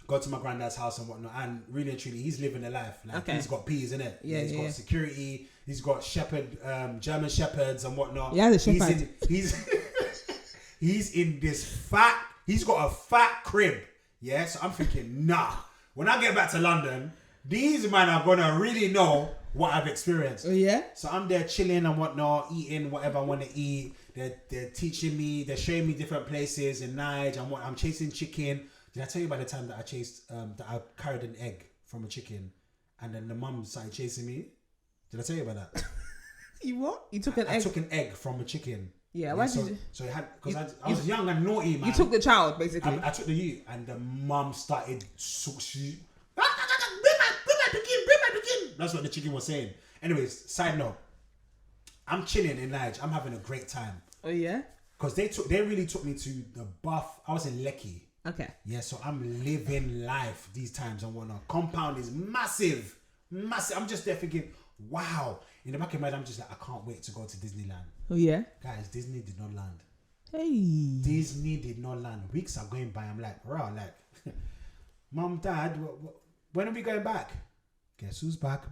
Go to my granddad's house and whatnot, and really and truly, he's living a life. Like he's got peas, innit? Yeah, he's got security. He's got German shepherds and whatnot. Yeah, the shepherd. He's in this fat. He's got a fat crib. Yeah, so I'm thinking, nah. When I get back to London, these men are gonna really know what I've experienced. Oh yeah. So I'm there chilling and whatnot, eating whatever I want to eat. They're teaching me. They're showing me different places in Niger. I'm chasing chicken. Did I tell you about the time that that I carried an egg from a chicken, and then the mum started chasing me? Did I tell you about that? You what? You took an egg? I took an egg from a chicken. Yeah, why did you? So it had, because I was young and naughty, man. You took the child, basically. I took the youth, and the mum started. Bring my chicken. That's what the chicken was saying. Anyways, side note. I'm chilling in Niger. I'm having a great time. Oh yeah. Because they really took me to the buff. I was in Lekki. Okay. Yeah, so I'm living life these times and whatnot. Compound is massive. I'm just there thinking, wow. In the back of my mind, I'm just like, I can't wait to go to Disneyland. Oh yeah. Guys, Disney did not land. Hey. Disney did not land. Weeks are going by. I'm like, Mom, Dad, when are we going back? Guess who's back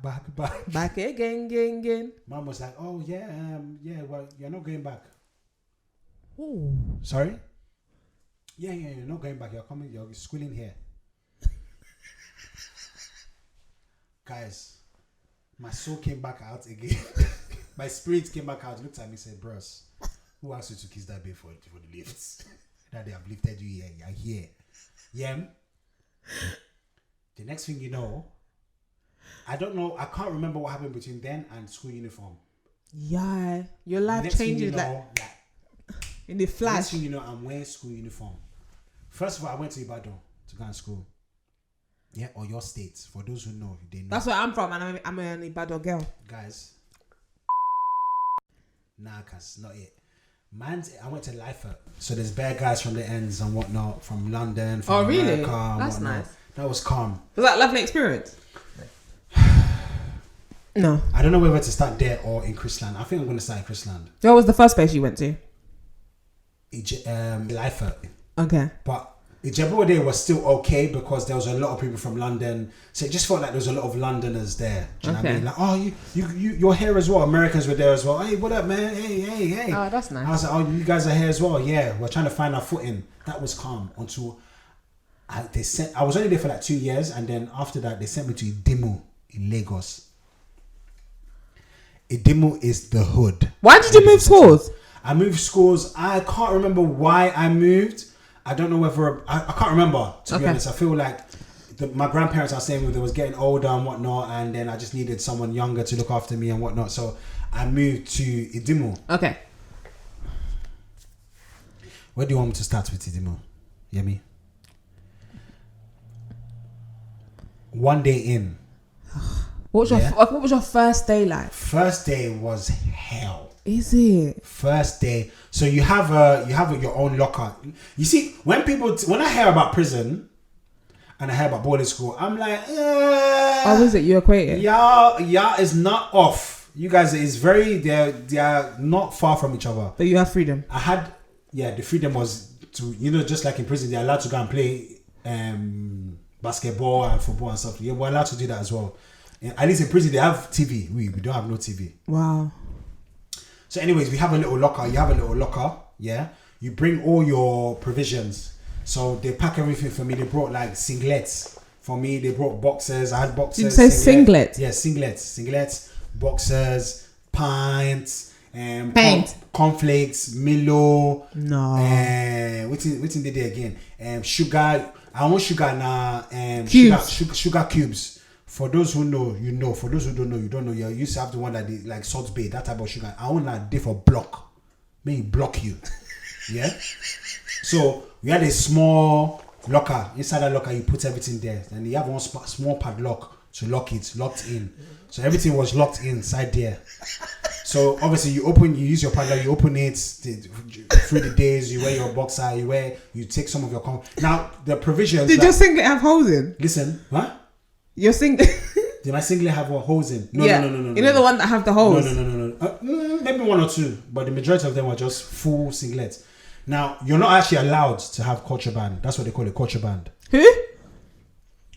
again. Mom was like, oh yeah, well, you're not going back. Oh. Sorry? Yeah, you're not going back. You're schooling here. Guys, my soul came back out again. My spirit came back out, looked at me and said, bros, who asked you to kiss that babe for the lifts? That they have lifted you here. You're here. Yeah. The next thing you know, I don't know, I can't remember what happened between then and school uniform. Yeah. Your life changes in the flash. Next thing you know, I'm wearing school uniform. First of all, I went to Ibadan to go to school. Yeah, or your state. For those who know, they know. That's where I'm from, and I'm an Ibadan girl. Guys. Nah, cause not it. I went to Lifer. So there's bare guys from the ends and whatnot, from London, from America. That's whatnot. nice. That was calm. Was that a lovely experience? No. I don't know whether to start there or in Chrisland. I think I'm going to start in Chrisland. What was the first place you went to? Lifer. Okay. But Ijebu was still okay because there was a lot of people from London. So it just felt like there was a lot of Londoners there. Do you know what I mean? Like, oh, you're here as well. Americans were there as well. Hey, what up, man? Hey. Oh, that's nice. I was like, oh, you guys are here as well. Yeah, we're trying to find our footing. That was calm until I was only there for like 2 years, and then after that they sent me to Idimu in Lagos. Idimu is the hood. Why did you move schools? I moved schools. I can't remember why I moved. I don't know whether I can't remember, to be honest. I feel like my grandparents are saying they was getting older and whatnot, and then I just needed someone younger to look after me and whatnot. So I moved to Idimu. Okay. Where do you want me to start with Idimu? Yemi? One day in. What was your first day like? First day was hell. Is it? First day. So you have your own locker. You see, when I hear about prison and I hear about boarding school, I'm like, oh, is it? You equate it? Yeah, is not off. You guys they are not far from each other. But you have freedom. The freedom was to, just like in prison, they're allowed to go and play basketball and football and stuff. Yeah, we're allowed to do that as well. At least in prison they have TV. We don't have no TV. Wow. So anyways, we have a little locker. You have a little locker, yeah? You bring all your provisions. So they pack everything for me. They brought like singlets for me. They brought boxers. I had boxers. Did you say singlets? Yeah, singlets, boxers, pints, paint, cornflakes, Milo. No. What's in the day again? Sugar. I want sugar now. Cubes. Sugar cubes. For those who know, you know. For those who don't know, you don't know. You used to have the one that they, like Salt Bay, that type of sugar. I want that day for block. May block you. Yeah? So we had a small locker. Inside that locker, you put everything there. And you have one small padlock to lock it, locked in. So everything was locked inside there. So obviously you use your padlock, you open it through the days, you wear your boxer, you take some of your now the provisions. Did your singlet have holes in? Listen, what? Your singlet. Did my singlet have holes in? No. You know the one that have the holes? No. Maybe one or two, but the majority of them were just full singlets. Now, you're not actually allowed to have contraband. That's what they call it, contraband. Who?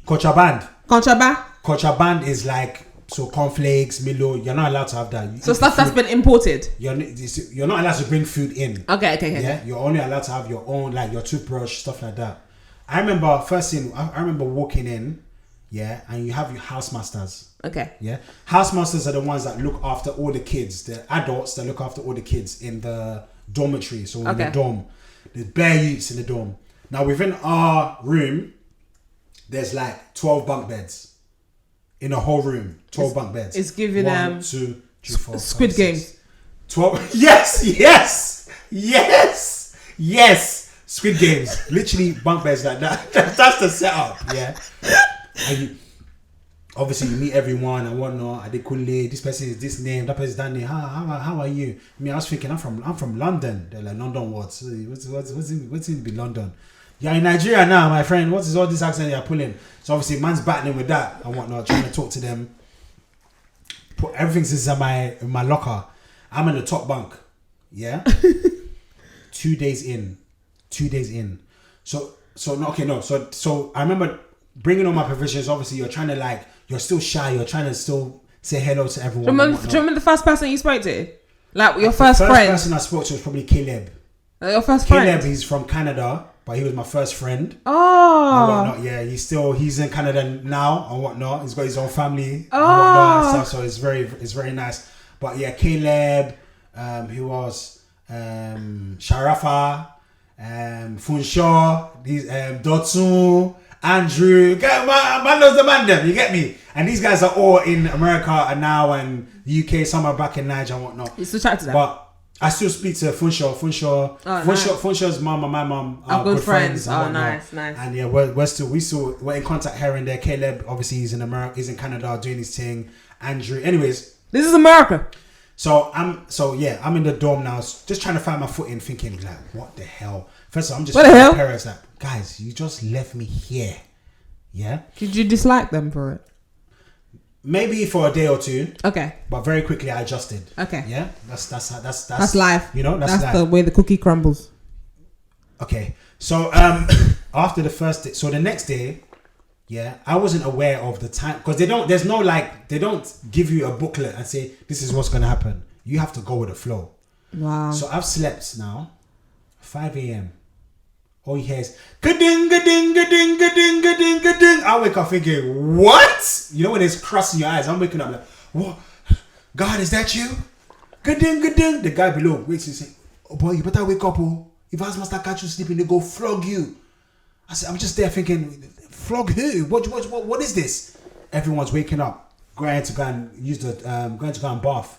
Contraband. Contraband? Contraband is like, so cornflakes, Milo, you're not allowed to have that. So stuff that's been imported? You're not allowed to bring food in. Okay. Yeah, you're only allowed to have your own, like your toothbrush, stuff like that. I remember walking in, yeah, and you have your housemasters. Okay. Yeah. Housemasters are the ones that look after all the kids, the adults that look after all the kids in the dormitory. So in the dorm, there's bare youths in the dorm. Now within our room, there's like 12 bunk beds in a whole room. 12 bunk beds. It's giving 1, 2, 3, 4, Squid 5, Games. 6, 12. Yes. Squid Games. Literally bunk beds like that. That's the setup. Yeah. And obviously you meet everyone and whatnot. Adekunle, this person is this name, that person is that name. How are you? I mean, I was thinking I'm from London. They're like, London what? What's in be London? You're in Nigeria now, my friend. What is all this accent you're pulling? So obviously man's battling with that and whatnot, trying to talk to them. Put everything's in my locker. I'm in the top bunk. Yeah. 2 days in. So I remember bringing all my provisions. Obviously you're still shy, you're trying to still say hello to everyone. Do you remember the first person you spoke to? Like your first friend? The first person I spoke to was probably Caleb. Your first friend? Caleb, he's from Canada, but he was my first friend. Oh. And whatnot. Yeah, he's in Canada now and whatnot. He's got his own family and whatnot and stuff, so it's very nice. But yeah, Caleb, who was Sharafa, Funshaw, these Dotsun, Andrew, man knows the man them, you get me? And these guys are all in America and now and UK, some are back in Niger and whatnot. You still chat to them? But I still speak to Funshaw. Funshaaw's mum and my mum are good friends. Nice. And yeah, we're in contact here and there. Caleb, obviously he's in America, he's in Canada doing his thing. Andrew, anyways. This is America. So I'm in the dorm now, just trying to find my footing, thinking like, what the hell? First of all, I'm just telling my parents like, guys, you just left me here. Yeah. Did you dislike them for it? Maybe for a day or two. Okay. But very quickly I adjusted. Okay. Yeah. That's life. You know, that's life. The way the cookie crumbles. Okay. So after the first day, so the next day, yeah, I wasn't aware of the time because they don't give you a booklet and say this is what's gonna happen. You have to go with the flow. Wow. So I've slept now, 5 a.m. All you hear is ga-ding, ga-ding, ga-ding, ga-ding, ga-ding, ga-ding. I wake up thinking, what? You know when it's crossing your eyes, I'm waking up like, what? God, is that you? Ga-ding, ga-ding. The guy below wakes and say, oh boy, you better wake up, oh. If us must catch you sleeping, they go flog you. I said, I'm just there thinking, flog who? What is this? Everyone's waking up, going to go and bath.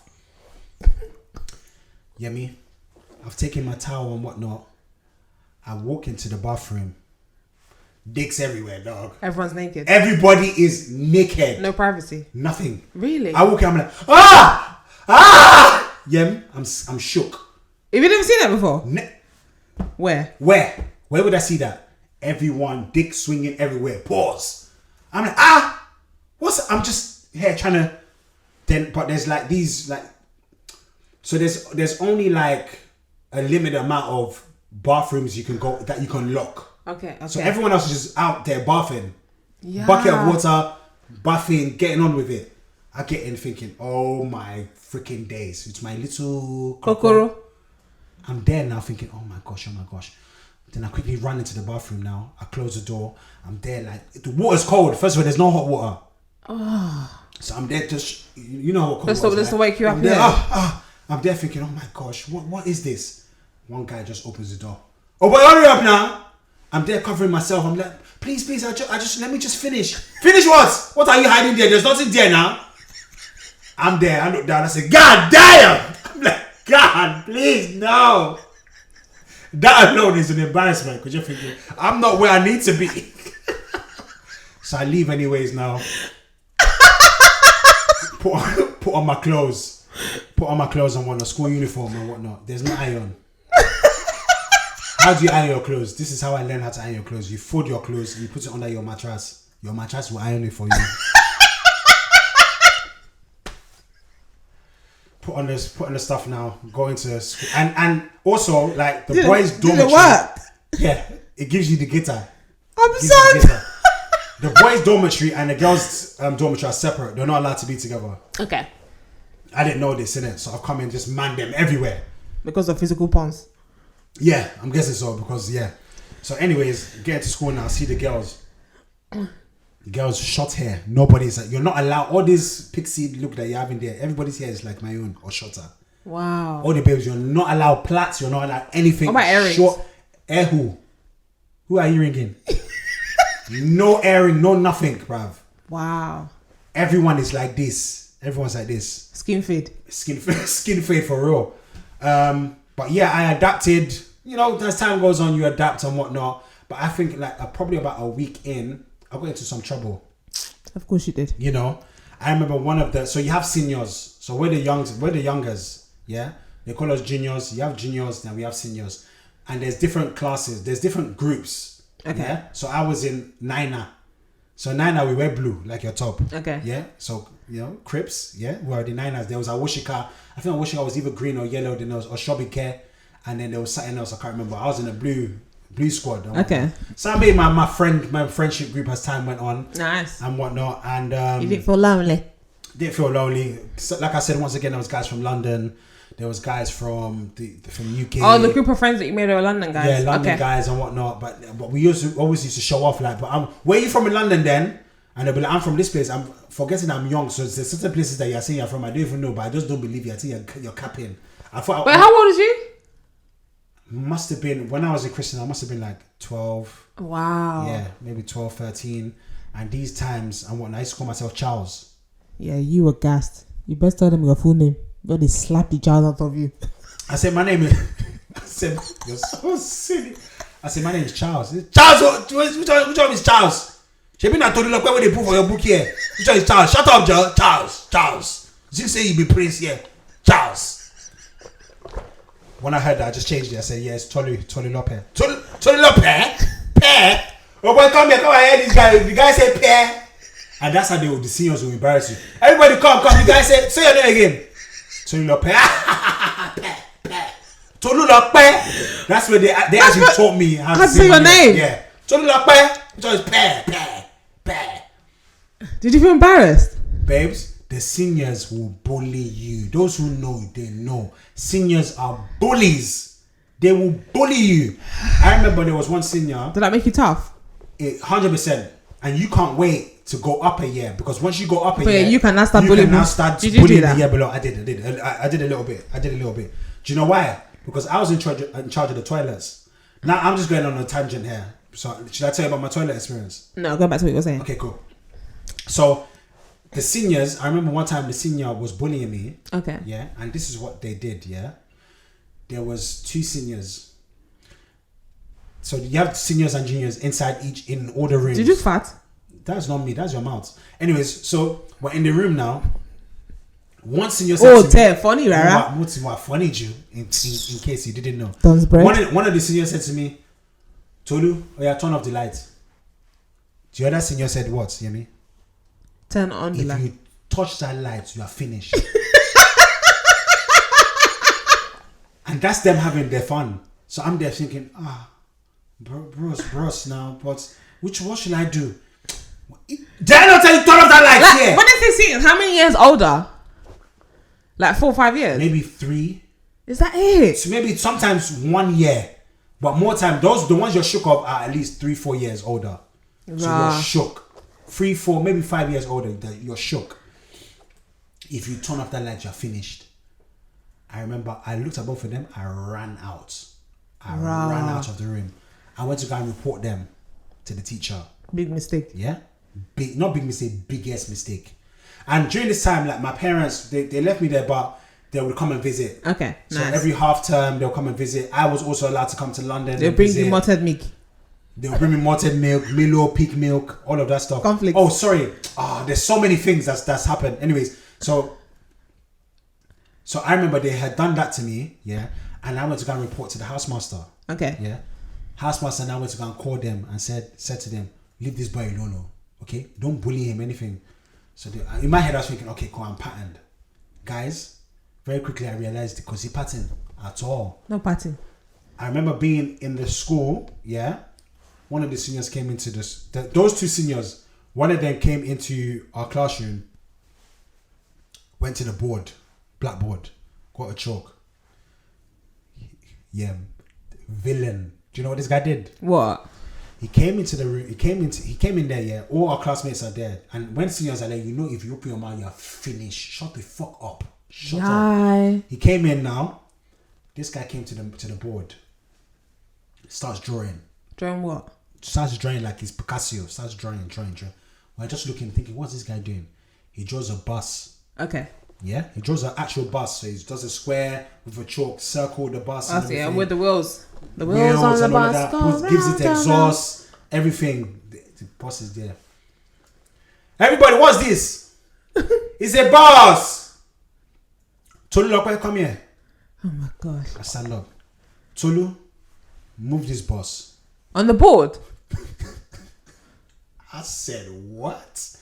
Yemi, I've taken my towel and whatnot. I walk into the bathroom. Dicks everywhere, dog. Everyone's naked. Everybody is naked. No privacy. Nothing. Really? I walk in, I'm like, Yem, I'm shook. Have you never seen that before? Where would I see that? Everyone, dick swinging everywhere. Pause. I'm like, I'm just here trying to. But there's like these like. So there's only like a limited amount of bathrooms you can go that you can lock. Okay. So everyone else is just out there bathing. Yeah. Bucket of water, bathing, getting on with it. I get in thinking, oh my freaking days. It's my little Kokoro. I'm there now thinking, oh my gosh. Then I quickly run into the bathroom now. I close the door. I'm there like, the water's cold. First of all, there's no hot water. Oh. So I'm there just, you know what cold water is. Just to wake you up. I'm there, I'm there thinking, oh my gosh, what is this? One guy just opens the door. Oh, but hurry up now. I'm there covering myself. I'm like, please, I just let me just finish. Finish what? What are you hiding there? There's nothing there now. I'm there. I look down. I say, God damn. I'm like, God, please, no. That alone is an embarrassment because you're thinking, I'm not where I need to be. So I leave anyways now. put on my clothes. Put on my clothes and whatnot, school uniform and whatnot. There's no iron. How do you iron your clothes? This is how I learned how to iron your clothes. You fold your clothes and you put it under your mattress. Your mattress will iron it for you. Put on the stuff now. Go into school. And also like the boys' dormitory. Did it work? Yeah, it gives you the guitar. I'm sorry. The boys' dormitory and the girls' dormitory are separate. They're not allowed to be together. Okay. I didn't know this, innit? So I've come and just man them everywhere. Because of physical pawns. Yeah, I'm guessing so because yeah. So anyways, get to school now, see the girls. The girls short hair. Nobody's like, you're not allowed all this pixie look that you're having there. Everybody's hair is like my own or shorter. Wow. All the babes, you're not allowed plaits, you're not allowed anything. What about earrings? Short. Who are you ringing? No earring, no nothing, bruv. Wow. Everyone is like this. Everyone's like this. Skin fade. Skin fade for real. But yeah, I adapted. You know, as time goes on, you adapt and whatnot. But I think like probably about a week in, I got into some trouble. Of course you did. You know, I remember one of the. So you have seniors. So we're the youngers. Yeah, they call us juniors. You have juniors, now we have seniors, and there's different classes. There's different groups. Okay. Yeah? So I was in Niner. So Niner, we wear blue like your top. Okay. Yeah. So you know, Crips. Yeah, we were the Niners. There was Awashika. I think Awashika was either green or yellow. Then there was Oshobike, and then there was something else I can't remember. I was in a blue squad. Okay. So I made my friendship group as time went on. Nice. And whatnot. And you didn't feel lonely? Didn't feel lonely. So, like I said, once again, there was guys from London. There was guys from UK. Oh, the group of friends that you made were London guys. Yeah, London guys and whatnot. But we always used to show off like, but where are you from in London then? And they'll be like, I'm from this place. I'm forgetting I'm young, so there's certain places that you're saying you're from. I don't even know, but I just don't believe you. I think you're capping. Wait, how old is you? Must have been when I was a Christian. I must have been like 12. Wow. Yeah, maybe 12, 13. And these times and whatnot, I used to call myself Charles. Yeah, you were gassed. You best tell them your full name. But they slap the child out of you. I said, my name is. I said, you're so silly. I said, my name is Charles. Charles, which one is Charles? She been at Tolu, where they put for your book here? Which one is Charles? Shut up, Charles. You say you be prince here. Charles. When I heard that, I just changed it. I said, yes, Tolu Lope. Tolu Lope? Pear? Oh boy, come here, this guy. The guy said pear. And that's how the seniors will embarrass you. Everybody come. You guys say your name again. Tolu Lope. Tolu Lope. That's where they actually taught me how to say your name. Yeah. Tolu Lope. Which one is pear. Did you feel embarrassed? Babes, the seniors will bully you. Those who know, they know. Seniors are bullies. They will bully you. I remember there was one senior. Did that make you tough? 100%. And you can't wait to go up a year, because once you go up a year, you can now start bullying. Did you do that? The year below. I did a little bit. Do you know why? Because I was in charge of the toilets. Now I'm just going on a tangent here. So should I tell you about my toilet experience? No, go back to what you were saying. Okay, cool. So the seniors, I remember one time the senior was bullying me. Okay. Yeah, and this is what they did. Yeah, there was 2 seniors. So you have seniors and juniors inside in all the rooms. Did you fart? That's not me. That's your mouth. Anyways, so we're in the room now. One senior said to me, funny, Rara. What funny, you? In case you didn't know. One of the seniors said to me, Tolu, turn off the light. The other senior said, what, Yemi? Turn on the light. If you touch that light, you are finished. And that's them having their fun. So I'm there thinking, bros now, but what should I do? Did I not tell you turn off that light here? When they say how many years older? Like 4 or 5 years? Maybe 3. Is that it? So maybe sometimes 1 year. But more time, the ones you're shook of are at least 3-4 years older. So you're shook. 3, 4, maybe 5 years older, you're shook. If you turn off that light, you're finished. I remember I looked at both of them, I ran out. Ran out of the room. I went to go and report them to the teacher. Big mistake. Yeah? Not big mistake, biggest mistake. And during this time, like my parents, they left me there, but they would come and visit. Okay, so nice. every half term, they'll come and visit. I was also allowed to come to London. They'll bring you malted milk. They'll bring me malted milk, Milo, peak milk, all of that stuff. Conflict. Oh, sorry. There's so many things that's happened. Anyways, So I remember they had done that to me, yeah, and I went to go and report to the housemaster. Okay. Yeah. Housemaster now went to go and call them and said to them, leave this boy alone, okay? Don't bully him, anything. So in my head I was thinking, okay, cool, I'm patterned. Guys, very quickly I realized because he patterned at all. No pattern. I remember being in the school, yeah. One of the seniors came into this. Those two seniors, one of them came into our classroom, went to the board, blackboard, got a chalk. Yeah, villain. Do you know what this guy did? What? He came into the room. He came in there. Yeah, all our classmates are there. And when seniors are there, you know, if you open your mouth, you're finished. Shut the fuck up. Shut up. He came in now. This guy came to the board. Starts drawing. Drawing what? Starts drawing like he's Picasso. Starts drawing. We're just looking, thinking, what's this guy doing? He draws a bus. Okay. Yeah, he draws an actual bus. So he does a square with a chalk, circle the bus. I see, and with the wheels. The wheels on the bus. Gives it exhaust, everything. The bus is there. Everybody, what's this? It's a bus. Tolu, come here. Oh my gosh. I stand up. Tolu, move this bus. On the board? I said, what?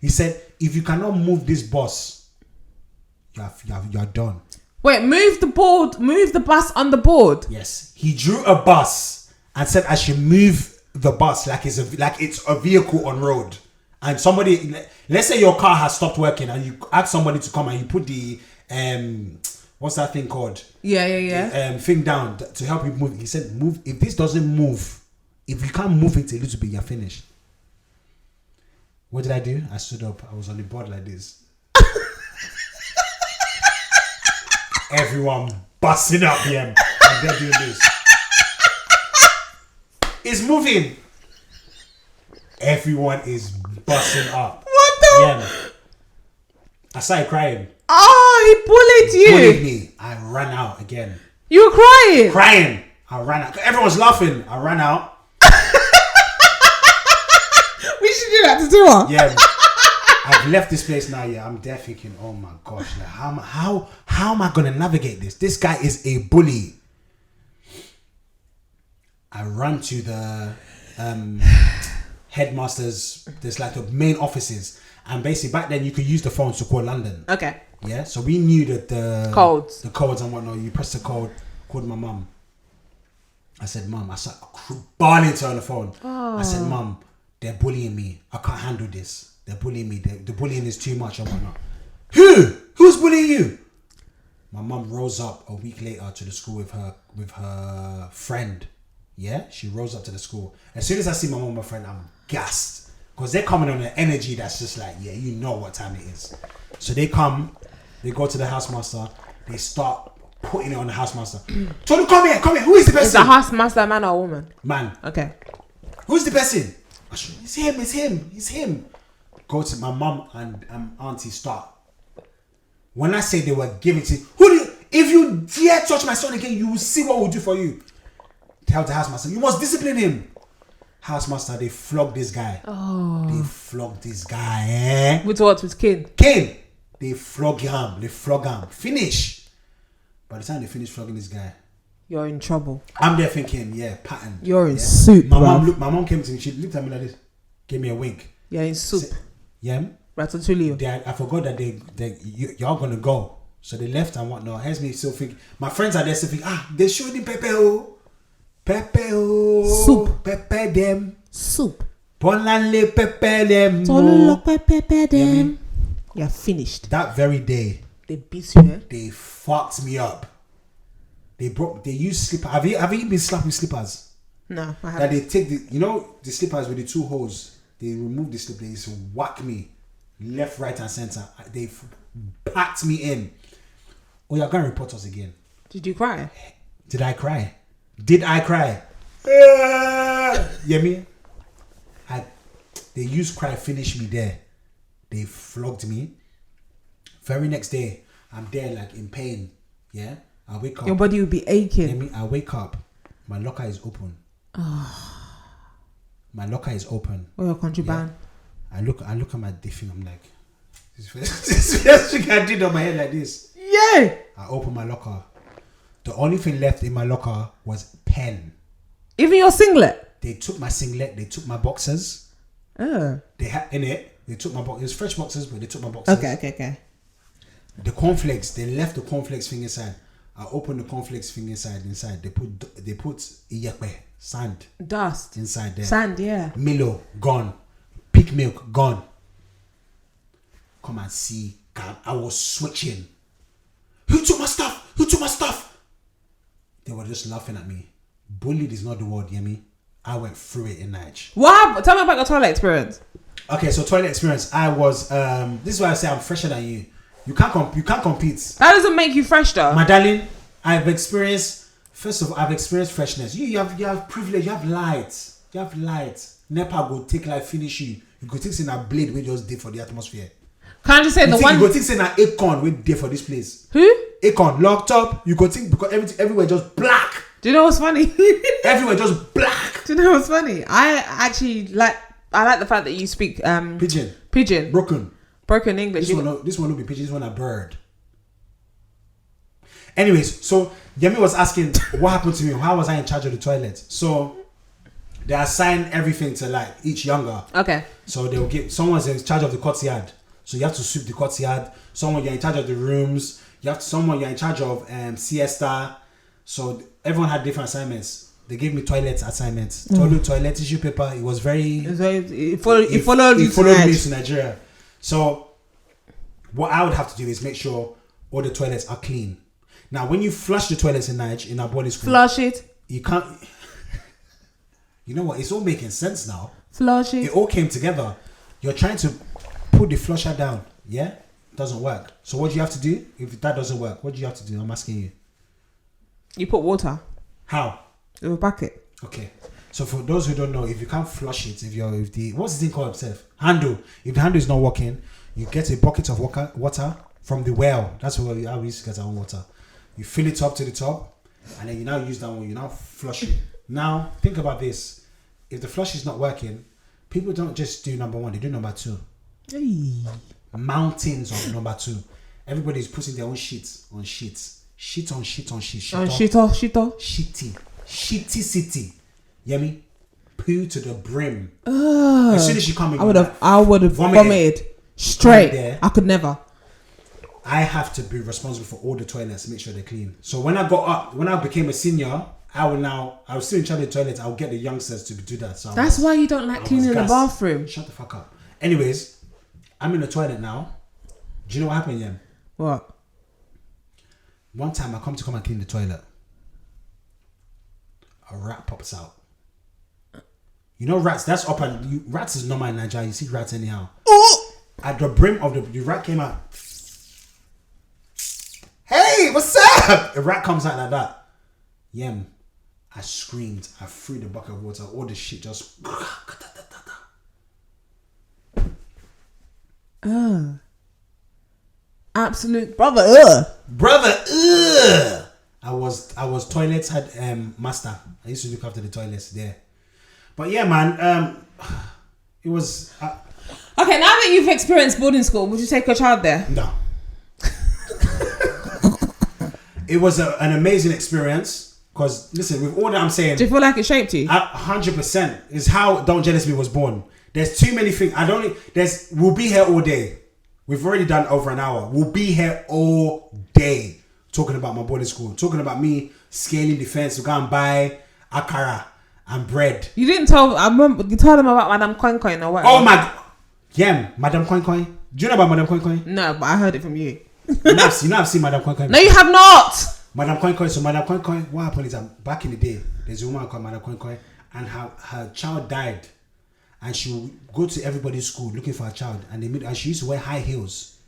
He said, if you cannot move this bus, you're done. Wait, move the bus on the board? Yes. He drew a bus and said I should move the bus like it's a vehicle on road. And somebody, let's say your car has stopped working and you ask somebody to come and you put the what's that thing called? Yeah. Thing down to help you move. He said, move. If this doesn't move, if you can't move it a little bit, you're finished. What did I do? I stood up. I was on the board like this. Everyone busting up here and they're doing this. It's moving. Everyone is busting up. What the? Yeah. I started crying. Oh, he bullied you. Bullied me. I ran out again. You were crying? Crying. I ran out. Everyone's laughing. I ran out. We should do that to Tua. Yeah. I've left this place now. Yeah, I'm there thinking, oh my gosh, like how am I gonna navigate this? This guy is a bully. I ran to the headmasters. There's like the main offices, and basically back then you could use the phones to call London. Okay. Yeah, so we knew that the codes and whatnot. You press the code. Called my mum. I said, Mum. I started bawling to her on the phone. Oh. I said, Mum, they're bullying me. I can't handle this. They're bullying me. The bullying is too much and whatnot. Who's bullying you? My mum rose up a week later to the school with her friend. Yeah, she rose up to the school. As soon as I see my mum and my friend, I'm gassed because they're coming on an energy that's just like, yeah, you know what time it is. So they come, they go to the housemaster, they start putting it on the housemaster. Tolu, come here. Who is the person? Is the housemaster a man or a woman? Man. Okay. Who's the person? It's him. Go to my mum and auntie start. When I say they were giving to if you dare touch my son again, you will see what we'll do for you. Tell the housemaster, you must discipline him. Housemaster, they flogged this guy. Oh. They flogged this guy. With what? With cane? Cane. They flog him. Finish. By the time they finish flogging this guy, you're in trouble. I'm there thinking, yeah, pattern. You're in soup. My mom came to me, she looked at me like this, gave me a wink. You're in soup. Yeah. Ratatouille. I forgot that y'all gonna go. So they left and whatnot. Here's me still thinking. My friends are there still thinking, they showed him Pepe. Soup. Pepe them. Soup. Bonlanle Pepe them. Tolu Pepe them. You're finished. That very day. They beat you, eh? They fucked me up. They used slippers. Have you been slapped with slippers? No, I haven't. That they take the slippers with the two holes. They remove the slip. They used to whack me left, right, and center. They packed me in. Oh, you're gonna report us again. Did you cry? Did I cry? Yemi, they used cry, finish me there. They flogged me. Very next day, I'm there like in pain. Yeah, I wake up. Your body will be aching. Yemi, I wake up. My locker is open. My locker is open. Or your contraband. Yeah. I look at my thing. I'm like, This first trick I did on my head like this. Yeah. I opened my locker. The only thing left in my locker was pen. Even your singlet? They took my singlet. They took my boxers. They had in it. They took my box. It was fresh boxers, but they took my boxers. Okay. The cornflakes. They left the cornflakes thing inside. I opened the cornflakes thing inside. They put iyekpe, sand, dust inside there. Sand, yeah. Milo gone. Peak milk gone. Come and see. God, I was switching. Who took my stuff? Who took my stuff? They were just laughing at me. Bullied is not the word, Yemi. I went through it in Nige. What? Tell me about your toilet experience. Okay, so toilet experience. I was. This is why I say I'm fresher than you. You can't compete. That doesn't make you fresh though. My darling, I've experienced. First of all, I've experienced freshness. You have privilege. You have light. Nepa go take like finish you. You go take in a blade we just did for the atmosphere. Can I just say You go think in an acorn we did for this place. Who? Acorn locked up. You go think because everywhere just black. Do you know what's funny? Everywhere just black. Do you know what's funny? I actually like the fact that you speak Pigeon. Broken English. This one will be pigeon. This one a bird. Anyways, so Yemi was asking what happened to me. How was I in charge of the toilet? So they assign everything to like each younger. Okay. So they'll give someone's in charge of the courtyard. So you have to sweep the courtyard. Someone you're in charge of the rooms. Someone you're in charge of siesta. So everyone had different assignments. They gave me toilet assignments. Tolu toilet tissue paper. It was very. It followed me to Nigeria. So what I would have to do is make sure all the toilets are clean. Now, when you flush the toilets in Nigeria, in our boarding school, flush it. You can't. You know what? It's all making sense now. Flush it. It all came together. You're trying to put the flusher down. Yeah, it doesn't work. So what do you have to do if that doesn't work? What do you have to do? I'm asking you. You put water. How? In a bucket. Okay. So for those who don't know, if you can't flush it, what's the thing called itself? Handle. If the handle is not working, you get a bucket of water from the well. That's how we used to get our own water. You fill it up to the top, and then you now use that one. You now flush it. Now think about this: if the flush is not working, people don't just do number one; they do number two. Hey. Mountains of number two. Everybody's putting their own sheets on sheets. Shit on shit on shit. Shitty city. Yemi, poo to the brim. As soon as you come in, I would have vomited straight. There, I could never. I have to be responsible for all the toilets, make sure they're clean. So when I became a senior, I was still in charge of the toilets. I'll get the youngsters to do that. So that's why you don't like cleaning the bathroom. Shut the fuck up. Anyways, I'm in the toilet now. Do you know what happened, Yem? What? One time I come and clean the toilet. A rat pops out. You know rats, that's up and rats is normal in Nigeria. You see rats anyhow. At the brim of the rat came out. Hey, what's up? A rat comes out like that. Yem, I screamed. I threw the bucket of water. All the shit just. Absolute brother. I was toilets head master. I used to look after the toilets there. But yeah, man, it was. Okay, now that you've experienced boarding school, would you take your child there? No. It was an amazing experience because listen, with all that I'm saying, do you feel like it shaped you? 100% is how Don't Jealous Me was born. There's too many things. We'll be here all day. We've already done over an hour. We'll be here all day talking about my boarding school, talking about me scaling the fence to go and buy akara and bread. You didn't tell. I remember you told them about Madame Coin Coin or what? Oh my, yeah, Madame Coin Coin. Do you know about Madame Coin Coin? No, but I heard it from you. You know I've seen Madame Coin Coin. No, you have not. Madame Coin Coin. So Madame Coin Coin, what happened is back in the day, there's a woman called Madame Coin Coin, and her child died, and she would go to everybody's school looking for her child, and she used to wear high heels,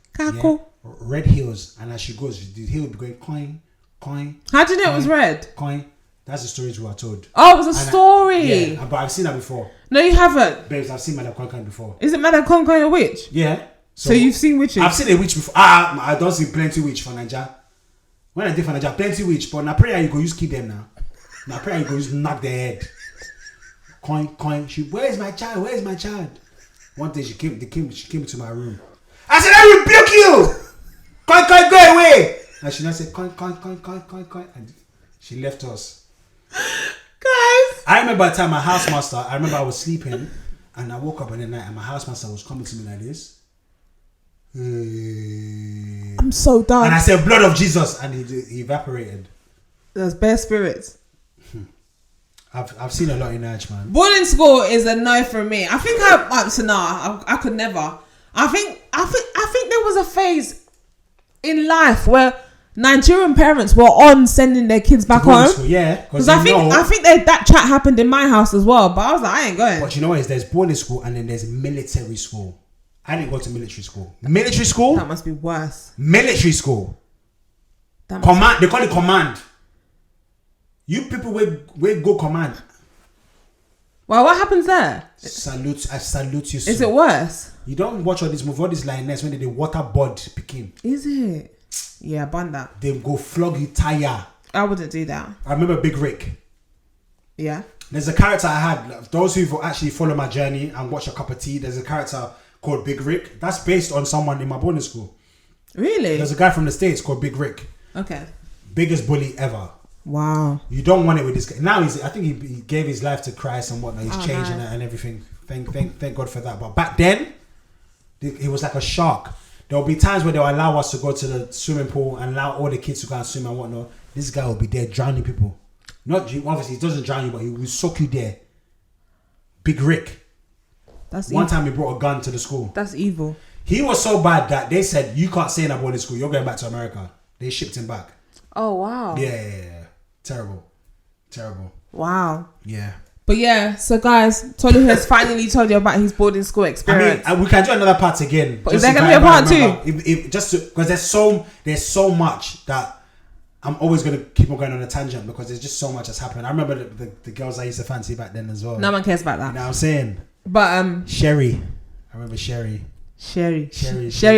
red heels, and as she goes, the heel would be going coin, coin. How did you know it was red? Coin. That's the stories we were told. Oh, it was a story. Yeah, but I've seen that before. No, you haven't. Babes, I've seen Madame Coin Coin before. Is it Madame Coin Coin a witch? Yeah. So you've seen witches? I've seen a witch before. I don't see plenty witch for Nigeria. When I did for Nigeria, plenty witch, but now prayer you go use keep them now. Now prayer you go use knock their head. Coin. Where's my child? Where's my child? One day she came to my room. I said, I rebuke you. Coin, go away. And she now said, coin. And she left us. Guys. I remember the time my housemaster, I was sleeping and I woke up in the night and my housemaster was coming to me like this. I'm so done. And I said, blood of Jesus. And he evaporated. There's bare spirits. I've seen a lot in Edge, man. Boarding school is a no for me. I think I could never. I think there was a phase in life where Nigerian parents were on sending their kids back home. School, yeah, because I think that chat happened in my house as well. But I was like, I ain't going. But you know what? There's boarding school and then there's military school. I didn't go to military school. Military school? That must be worse. Military school. Command. They call it command. You people will go command. Well, what happens there? I salute you. Is it worse? You don't watch all these movies, all these lioness when they waterboard Peking. Is it? Yeah, ban that. They go flog you tire. I wouldn't do that. I remember Big Rick. Yeah. There's a character I had. Those who actually follow my journey and watch A Cup of Tea, there's a character called Big Rick. That's based on someone in my boarding school. Really? There's a guy from the States called Big Rick. Okay. Biggest bully ever. Wow. You don't want it with this guy. Now I think he gave his life to Christ and whatnot. He's changing it and everything. Thank God for that. But back then, he was like a shark. There will be times where they'll allow us to go to the swimming pool and allow all the kids to go and swim and whatnot. This guy will be there drowning people. Obviously, he doesn't drown you, but he will soak you there. Big Rick. That's One time he brought a gun to the school. That's evil. He was so bad that they said, you can't stay in that boarding school. You're going back to America. They shipped him back. Oh, wow. Yeah. Terrible. Wow. Yeah. But yeah, so guys, Tolu has finally told you about his boarding school experience. I mean, we can do another part again. But is there going to be a part two? Because there's so much that I'm always going to keep on going on a tangent because there's just so much that's happened. I remember the girls I used to fancy back then as well. No one cares about that. You know what I'm saying? But Sherry. I remember Sherry. Sherry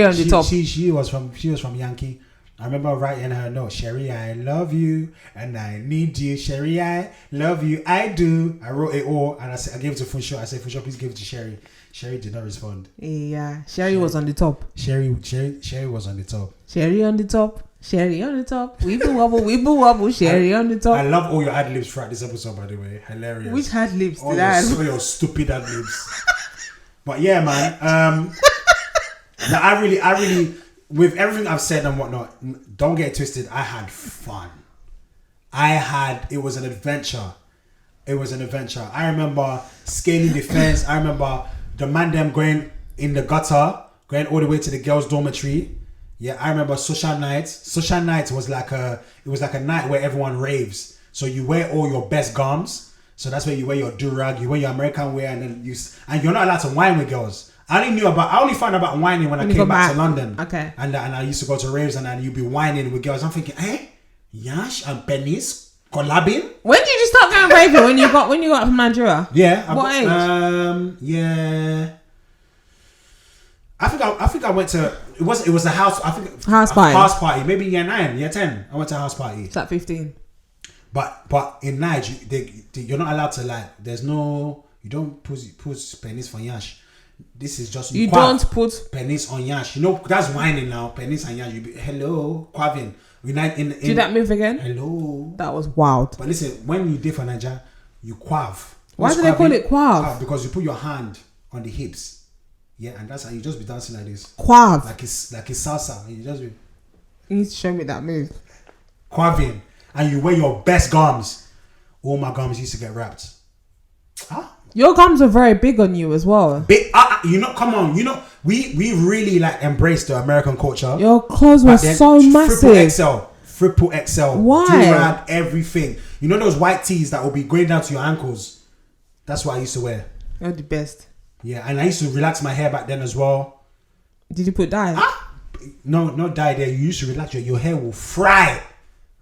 on the top. She was from Yankee. I remember writing her note, Sherry, I love you and I need you. Sherry, I love you. I do. I wrote it all and I gave it to Funsho. I said, Funsho, please give it to Sherry. Sherry did not respond. Yeah, Sherry was on the top. Sherry was on the top. Sherry on the top. Sherry on the top. Weeble wobble. Sherry on the top. I love all your adlibs throughout this episode, by the way. Hilarious. Which adlibs all did I have? All your stupid adlibs. But yeah, man. Now I really, with everything I've said and whatnot, don't get it twisted. I had fun. It was an adventure. I remember scaling the fence. I remember the man them going in the gutter, going all the way to the girls' dormitory. Yeah, I remember social nights. Social nights was like a night where everyone raves. So you wear all your best gums. So that's where you wear your do-rag, you wear your American wear, and you're not allowed to wine with girls. I only found out about whining when I came back to London. Okay. And I used to go to raves and then you'd be whining with girls. I'm thinking, Yash and Pennies collabing. When did you start going raving? When you got from Nigeria? Yeah. What age? Yeah. I think I went to it was a house. I think house party. Maybe year 9, year 10. I went to a house party. It's like 15. But in Nigeria, you're not allowed to you don't put pennies for Yash. This is just you don't put pennies on Yash. You know that's whining now. Pennies and Yash. You be hello, quaving. Do that move again? Hello. That was wild. But listen, when you did for Nigeria, you quav. Why do they call it quav? Because you put your hand on the hips. Yeah, and that's how you just be dancing like this. Quav. Like it's salsa. You just be. You need to show me that move. Quaving. And you wear your best gums. All my gums used to get wrapped. Huh? Your gums are very big on you as well. Big, come on. We really embraced the American culture. Your clothes were so massive. Triple XL. Why? Do-rag, everything. You know those white tees that will be going down to your ankles? That's what I used to wear. You're the best. Yeah, and I used to relax my hair back then as well. Did you put dye? No, not dye there. You used to relax your hair will fry.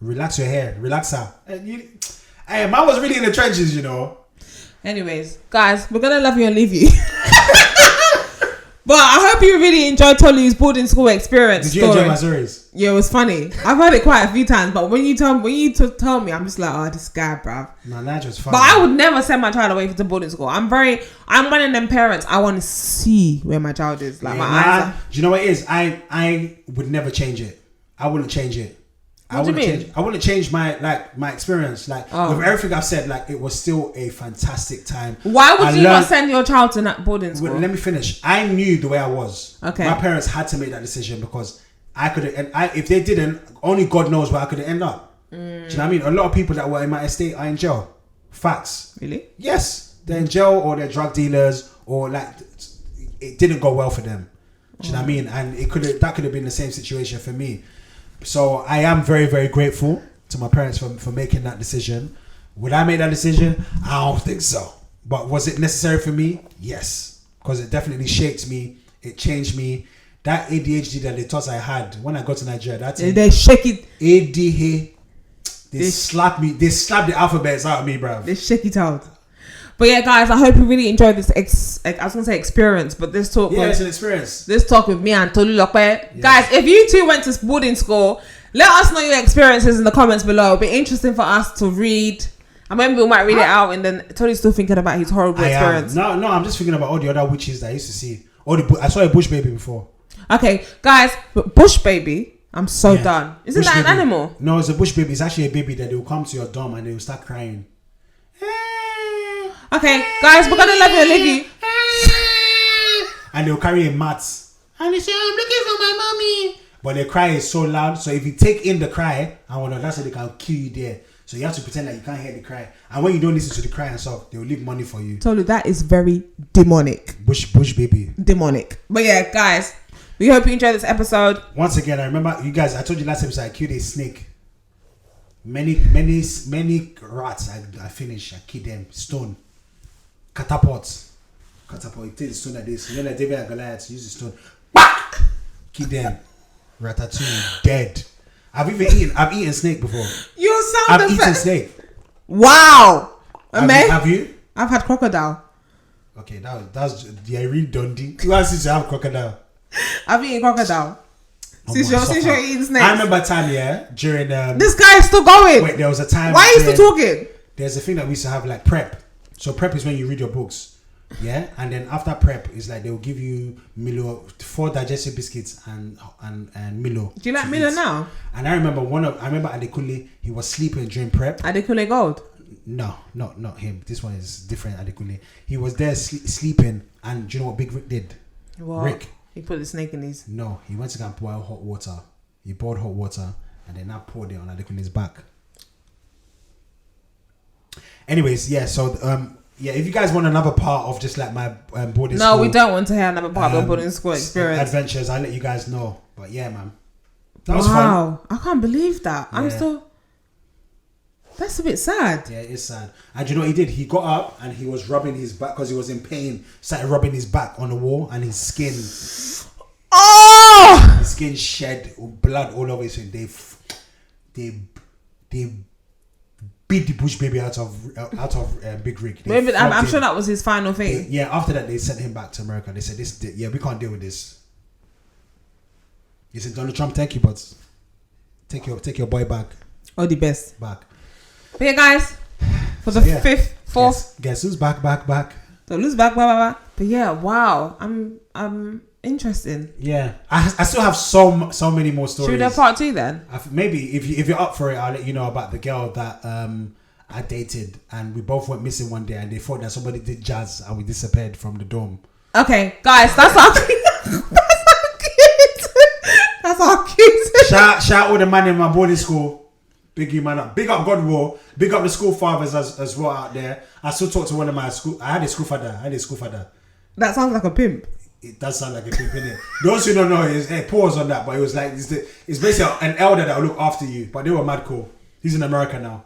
Relax your hair. Relax her. Man was really in the trenches, you know. Anyways, guys, we're gonna love you and leave you. But I hope you really enjoyed Tolu's boarding school experience. Did you enjoy my stories? Yeah, it was funny. I've heard it quite a few times, but when you tell me, I'm just like, oh, this guy, bruv. No, Nigel's fun. But I would never send my child away to boarding school. I'm one of them parents. I want to see where my child is. Like my eyes. Do you know what it is? I would never change it. I wouldn't change it. I wouldn't change my experience. Like with everything I've said, like it was still a fantastic time. Why would you not send your child to that boarding school? Let me finish. I knew the way I was. Okay. My parents had to make that decision because I could have, and if they didn't, only God knows where I could have ended up. Do you know what I mean? A lot of people that were in my estate are in jail. Facts. Really? Yes, they're in jail or they're drug dealers or like it didn't go well for them. Do you know what I mean? And that could have been the same situation for me. So I am very, very grateful to my parents for making that decision. Would I make that decision? I don't think so. But was it necessary for me? Yes. Because it definitely shaped me. It changed me. That ADHD that they thought I had when I got to Nigeria, they shake it. ADHD. They slapped me. They slapped the alphabets out of me, bruv. They shake it out. But yeah, guys, I hope you really enjoyed this. I was gonna say experience, but this talk. Yeah, it's an experience. This talk with me and Tolu Lokwe. Yes. Guys, if you two went to boarding school, let us know your experiences in the comments below. It'll be interesting for us to read. And maybe we might read it out, and then Tolu's still thinking about his horrible experience. No, I'm just thinking about all the other witches that I used to see. I saw a bush baby before. Okay, guys, but bush baby, I'm so done. Isn't that an animal? No, it's a bush baby. It's actually a baby that they will come to your dorm and they will start crying. Okay, guys, we're gonna love you and leave you. And they'll carry a mat. And they say, I'm looking for my mommy. But the cry is so loud. So if you take in the cry, that's how they can kill you there. So you have to pretend that you can't hear the cry. And when you don't listen to the cry and stuff, they will leave money for you. Tolu, that is very demonic. Bush baby. Demonic. But yeah, guys, we hope you enjoyed this episode. Once again, I remember you guys, I told you last episode I killed a snake. Many rats I finished. I killed them. Stone. Catapult. You take the stone like this. You know, like David and Goliath, use the stone. Back! Kill them. Ratatouille. Dead. I've eaten snake before. You sound I've eaten snake. Wow. Have you? I've had crocodile. Okay, that's really Dundee. Who else used to have crocodile? I've eaten crocodile. Since you're eating snakes. I remember a time, during this guy is still going. Wait, there was a time. Why are you still talking? There's a thing that we used to have like prep. So prep is when you read your books. Yeah, and then after prep, it's like they will give you Milo, 4 digestive biscuits and Milo. Do you like Milo now? And I remember Adekunle, he was sleeping during prep. Adekunle Gold? No, not him. This one is different. Adekunle. He was there sleeping, and do you know what Big Rick did? What? Rick. He put the snake in his. No, he went to go and boil hot water. He boiled hot water, and then I poured it on Adekunle's back. Anyways, so if you guys want another part of just like my boarding school. No, we don't want to hear another part of boarding school experience. Adventures, I'll let you guys know. But yeah, man. That was fun. I can't believe that. Yeah. That's a bit sad. Yeah, it is sad. And you know what he did? He got up and he was rubbing his back because he was in pain. Started rubbing his back on the wall and his skin. Oh! His skin shed blood all over his face. They beat the bush baby out of Big Rick. Maybe I'm sure that was his final thing. After that they sent him back to America. They said we can't deal with this. He said, Donald Trump, thank you, but take your boy back. All the best. Back. But yeah, guys, for the 5th, 4th. Guess who's back. Tolu's back. But yeah, wow. I'm interesting. Yeah. I still have so many more stories. Should we do part 2 then? Maybe if you're up for it, I'll let you know about the girl that I dated and we both went missing one day and they thought that somebody did jazz and we disappeared from the dorm. Okay, guys, that's our That's our cute. Shout all the man in my boarding school. Big you man up. Big up Godwall. Big up the school fathers as well out there. I still talk to one of my school. I had a school father. That sounds like a pimp. It does sound like a pimp, innit? Those who don't know is pause on that, but it was like it's basically an elder that will look after you. But they were mad cool. He's in America now.